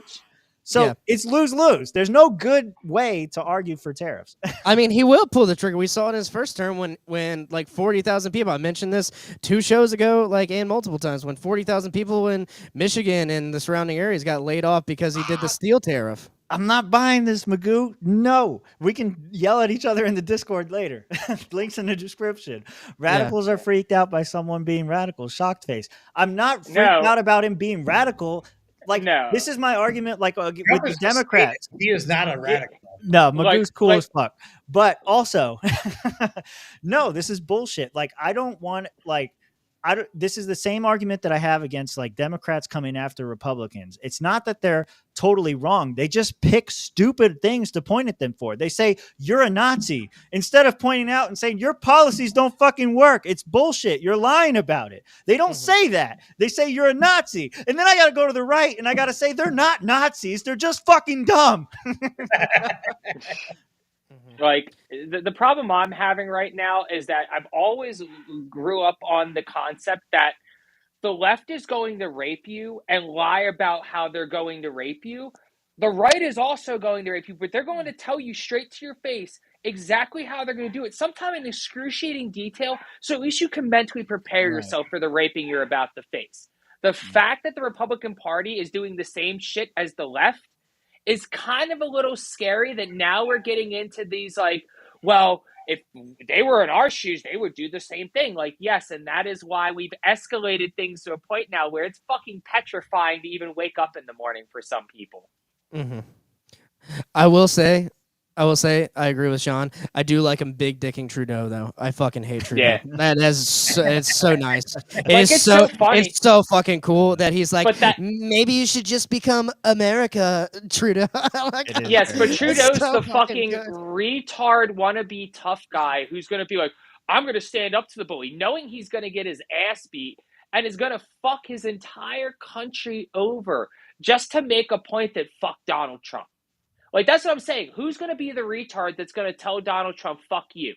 So it's lose-lose. There's no good way to argue for tariffs. I mean, he will pull the trigger. We saw it in his first term when like 40,000 people, I mentioned this 2 shows ago, and multiple times, when 40,000 people in Michigan and the surrounding areas got laid off because he did the steel tariff. I'm not buying this, Magoo. No, we can yell at each other in the Discord later. Links in the description. Radicals are freaked out by someone being radical. Shocked face. I'm not freaked out about him being radical. This is my argument, with the Democrats. He is not a radical. No, Magoo's cool as fuck. But also, no, this is bullshit. I don't want, this is the same argument that I have against Democrats coming after Republicans. It's not that they're totally wrong. They just pick stupid things to point at them for. They say, you're a Nazi, instead of pointing out and saying, your policies don't fucking work. It's bullshit. You're lying about it. They don't say that. They say you're a Nazi. And then I got to go to the right and I got to say, they're not Nazis. They're just fucking dumb. The problem I'm having right now is that I've always grew up on the concept that the left is going to rape you and lie about how they're going to rape you. The right is also going to rape you, but they're going to tell you straight to your face exactly how they're going to do it, sometime in excruciating detail, so at least you can mentally prepare yourself for the raping you're about to face. The fact that the Republican Party is doing the same shit as the left is kind of a little scary, that now we're getting into these if they were in our shoes, they would do the same thing. Yes, and that is why we've escalated things to a point now where it's fucking petrifying to even wake up in the morning for some people. Mm-hmm. I will say, I agree with Shaun. I do like him big dicking Trudeau, though. I fucking hate Trudeau. Yeah. It's so nice. It's so funny. It's so fucking cool that he's like, maybe you should just become America, Trudeau. Yes, but Trudeau's so the fucking good. retard wannabe tough guy who's going to be like, I'm going to stand up to the bully, knowing he's going to get his ass beat and is going to fuck his entire country over just to make a point that fuck Donald Trump. That's what I'm saying. Who's going to be the retard that's going to tell Donald Trump, fuck you,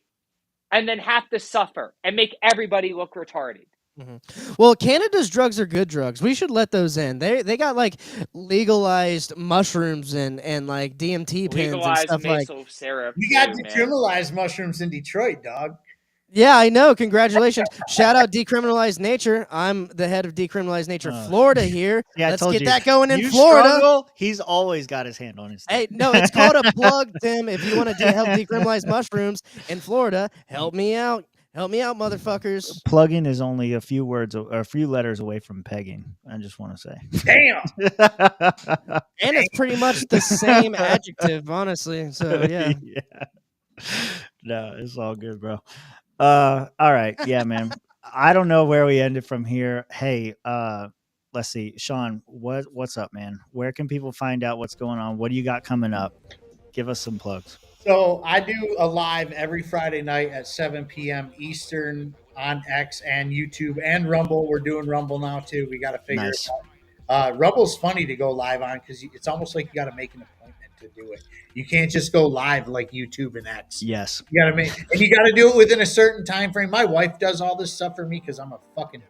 and then have to suffer and make everybody look retarded? Mm-hmm. Well, Canada's drugs are good drugs. We should let those in. They got legalized mushrooms and DMT pins Legalized and stuff maple syrup. We got decriminalized mushrooms in Detroit, dog. Yeah, I know. Congratulations. Shout out Decriminalized Nature. I'm the head of Decriminalized Nature Florida here. Yeah, let's get that going in Florida. Struggle, he's always got his hand on his thing. Hey, no, it's called a plug, Tim. If you want to help decriminalize mushrooms in Florida, help me out. Help me out, motherfuckers. Plugging is only a few letters away from pegging. I just want to say. Damn. And it's pretty much the same adjective, honestly. So yeah. No, it's all good, bro. All right. Yeah, man. I don't know where we ended from here. Hey, let's see. Shaun, what's up, man? Where can people find out what's going on? What do you got coming up? Give us some plugs. So I do a live every Friday night at 7 p.m. Eastern on X and YouTube and Rumble. We're doing Rumble now too. We got to figure it out. Rumble's funny to go live on because it's almost like you got to make an appointment to do it. You can't just go live like YouTube and X. Yes. You got to do it within a certain time frame. My wife does all this stuff for me because I'm a fucking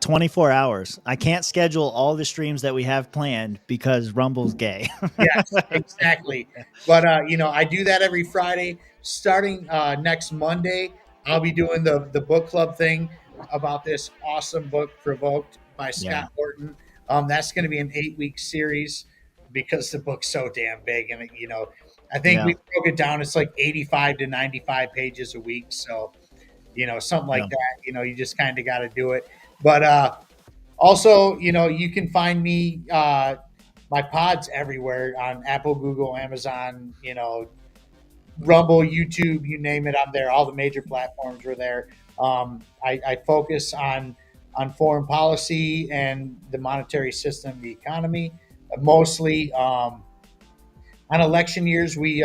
24 hours. I can't schedule all the streams that we have planned because Rumble's gay. Yes, exactly. But I do that every Friday. Starting next Monday, I'll be doing the book club thing about this awesome book, Provoked, by Scott Horton. That's going to be an 8-week series because the book's so damn big, and I think we broke it down. It's like 85 to 95 pages a week. So, something like that, you just kind of got to do it. But also, you can find me, my pods everywhere on Apple, Google, Amazon, Rumble, YouTube, you name it, I'm there. All the major platforms were there. I focus on foreign policy and the monetary system, the economy, mostly. On election years, we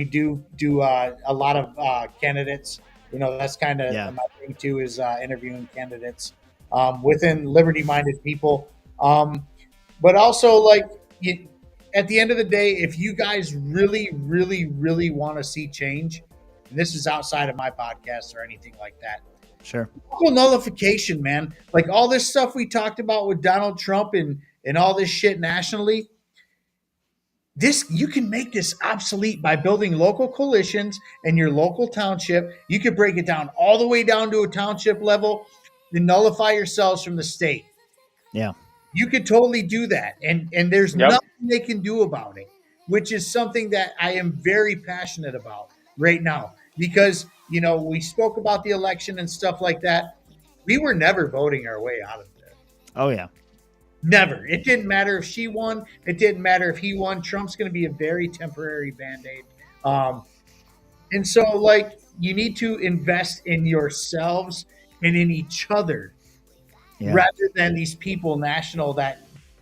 do a lot of candidates. That's kind of my thing too, is interviewing candidates within liberty-minded people. But also, at the end of the day, if you guys really, really, really want to see change, and this is outside of my podcast or anything like that, Sure. local nullification, man. Like all this stuff we talked about with Donald Trump and all this shit nationally, you can make this obsolete by building local coalitions in your local township. You could break it down all the way down to a township level and nullify yourselves from the state. Yeah. You could totally do that. And there's nothing they can do about it, which is something that I am very passionate about right now. Because, we spoke about the election and stuff like that. We were never voting our way out of there. Oh, yeah. Never. It didn't matter if she won. It didn't matter if he won. Trump's going to be a very temporary Band-Aid. And so, you need to invest in yourselves and in each other rather than these people national that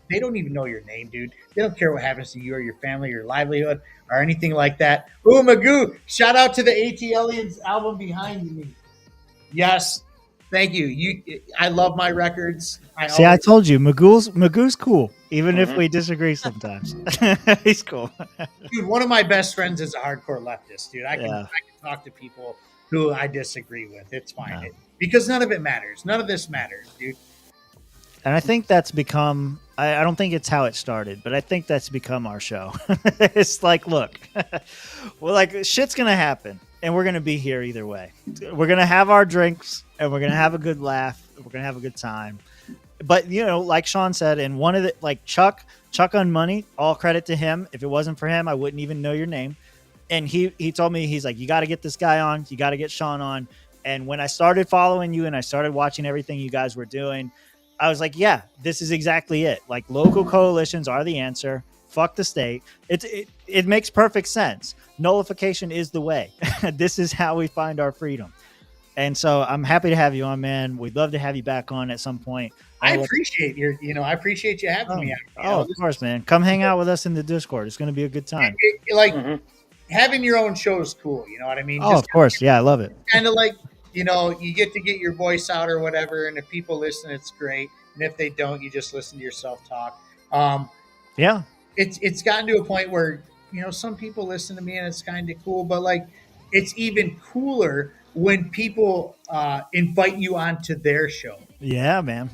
they don't even know your name, dude. They don't care what happens to you or your family, your livelihood, or anything like that. Ooh, Magoo, shout out to the AT Aliens album behind me. Yes. Thank you. I love my records. I told you, Magoo's cool, even if we disagree sometimes. He's cool. Dude, one of my best friends is a hardcore leftist, dude. I can talk to people who I disagree with. It's fine. Because none of it matters. None of this matters, dude. And I think that's become, I don't think it's how it started, but I think that's become our show. It's like, look, shit's going to happen. And we're going to be here either way. We're going to have our drinks and we're going to have a good laugh. We're going to have a good time. But, like Shaun said, and one of the, Chuck on Money, all credit to him. If it wasn't for him, I wouldn't even know your name. And he told me, he's like, you got to get this guy on. You got to get Shaun on. And when I started following you and I started watching everything you guys were doing, I was like, yeah, this is exactly it. Like, local coalitions are the answer. Fuck the state. It makes perfect sense. Nullification is the way. This is how we find our freedom. And so I'm happy to have you on, man. We'd love to have you back on at some point. I appreciate I appreciate you having me. Of course, man. Come hang out with us in the Discord. It's going to be a good time. Having your own show is cool. You know what I mean? Oh, of course. Yeah, I love it. Kind of you get to get your voice out or whatever. And if people listen, it's great. And if they don't, you just listen to yourself talk. Yeah. It's gotten to a point where, some people listen to me and it's kind of cool, but it's even cooler when people invite you onto their show. Yeah, man.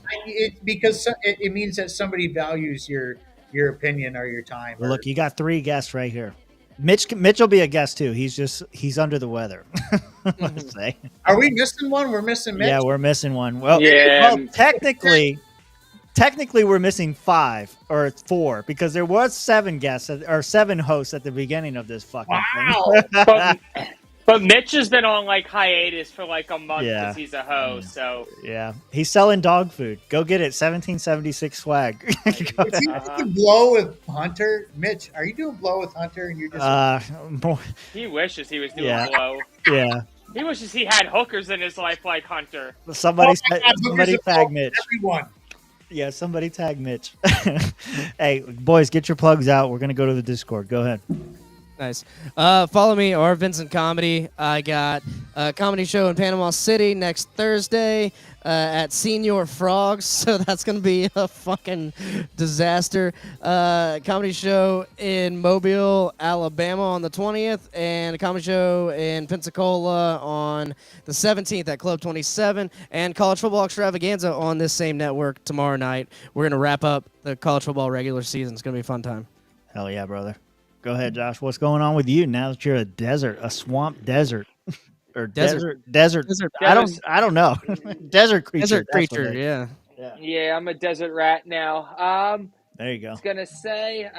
Because it means that somebody values your opinion or your time. Well, look, you got 3 guests right here. Mitch will be a guest too. He's under the weather. Let's say. Are we missing one? We're missing Mitch. Yeah, we're missing one. Well, technically we're missing 5 or 4 because there was 7 guests or 7 hosts at the beginning of this fucking thing. But Mitch has been on hiatus for a month because he's a host. So yeah, he's selling dog food. Go get it. 1776 swag. Is he doing blow with Hunter? Mitch, are you doing blow with Hunter? And you're just he wishes he was doing blow. Yeah. He wishes he had hookers in his life like Hunter. Somebody tag Mitch. Everyone. Yeah, somebody tag Mitch. Hey, boys, get your plugs out. We're gonna go to the Discord. Go ahead. Nice. Follow me or Vincent Comedy. I got a comedy show in Panama City next Thursday at Senior Frogs, so that's going to be a fucking disaster. Comedy show in Mobile, Alabama on the 20th, and a comedy show in Pensacola on the 17th at Club 27, and College Football Extravaganza on this same network tomorrow night. We're going to wrap up the college football regular season. It's going to be a fun time. Hell yeah, brother. Go ahead, Josh. What's going on with you now that you're a swamp desert or desert? I don't know. Desert creature. Yeah. Yeah, I'm a desert rat now. There you go. I was gonna say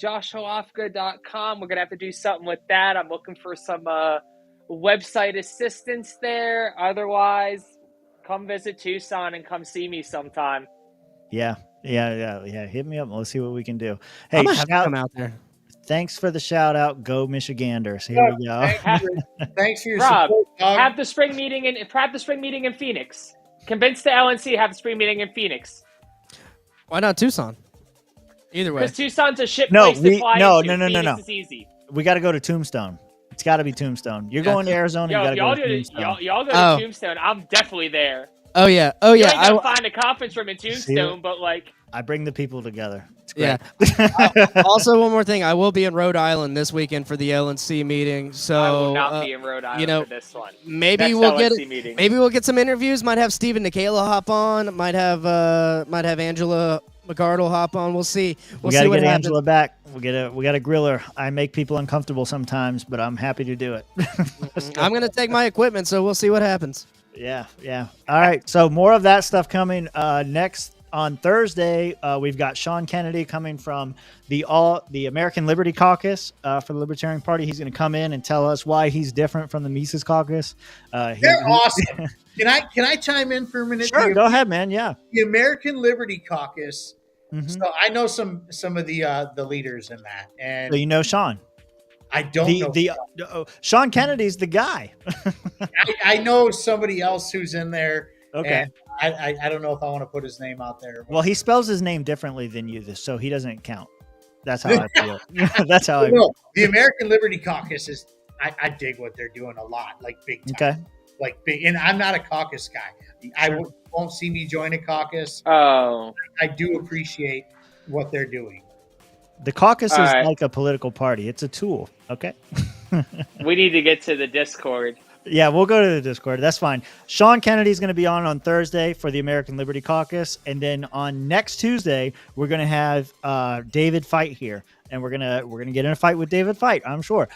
joshholofka.com. We're gonna have to do something with that. I'm looking for some website assistance there. Otherwise, come visit Tucson and come see me sometime. Yeah. Hit me up. Let's see what we can do. I Hey, might have to come out there. Thanks for the shout out. Go Michiganders. Here we go. Thanks for your Rob, support, dog. have the spring meeting in Phoenix. Convince the LNC to have the spring meeting in Phoenix. Why not Tucson? Either way. Because Tucson's a shit place to fly into. No. Phoenix is easy. We got to go to Tombstone. It's got to be Tombstone. You're going to Arizona. You got to go to Tombstone. Y'all go to Tombstone. I'm definitely there. Oh yeah. You ain't gonna find a conference room in Tombstone, but like I bring the people together. It's great. Yeah. Also, one more thing. I will be in Rhode Island this weekend for the LNC meeting. So I will not be in Rhode Island for this one. Maybe Next we'll LNC meeting. maybe we'll get some interviews. Might have Stephen Nikala hop on. Might have Angela McArdle hop on. We'll see. We got to get Angela back. We got to grill her. I make people uncomfortable sometimes, but I'm happy to do it. I'm gonna take my equipment, so we'll see what happens. Yeah. All right. So more of that stuff coming next on Thursday. We've got Shaun Kennedy coming from the American Liberty Caucus for the Libertarian Party. He's going to come in and tell us why he's different from the Mises Caucus. They're awesome. Can I chime in for a minute? Sure. Go ahead, man. Yeah. The American Liberty Caucus. So I know some of the leaders in that, and so you know Shaun. I don't know. Shaun Kennedy's the guy. I know somebody else who's in there. Okay. I don't know if I want to put his name out there. Well, he spells his name differently than you, so he doesn't count. That's how I feel. That's how I feel. The American Liberty Caucus is, I dig what they're doing a lot, like big time. Okay. Like big, and I'm not a caucus guy. I won't see me join a caucus. Oh. I do appreciate what they're doing. The caucus is like a political party. It's a tool. Okay. We need to get to the Discord. Yeah, we'll go to the Discord. That's fine. Shaun Kennedy is going to be on Thursday for the American Liberty Caucus, and then on next Tuesday we're going to have David Fight here, and we're gonna get in a fight with David Fight. I'm sure.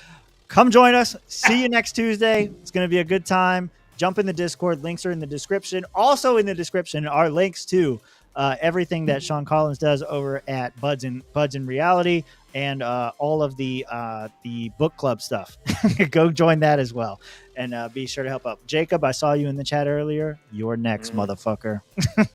Come join us. See you next Tuesday. It's going to be a good time. Jump in the Discord. Links are in the description. Also in the description are links to everything that Shaun Collins does over at Buds in Reality and all of the book club stuff. Go join that as well. And be sure to help out. Jacob, I saw you in the chat earlier. You're next, motherfucker.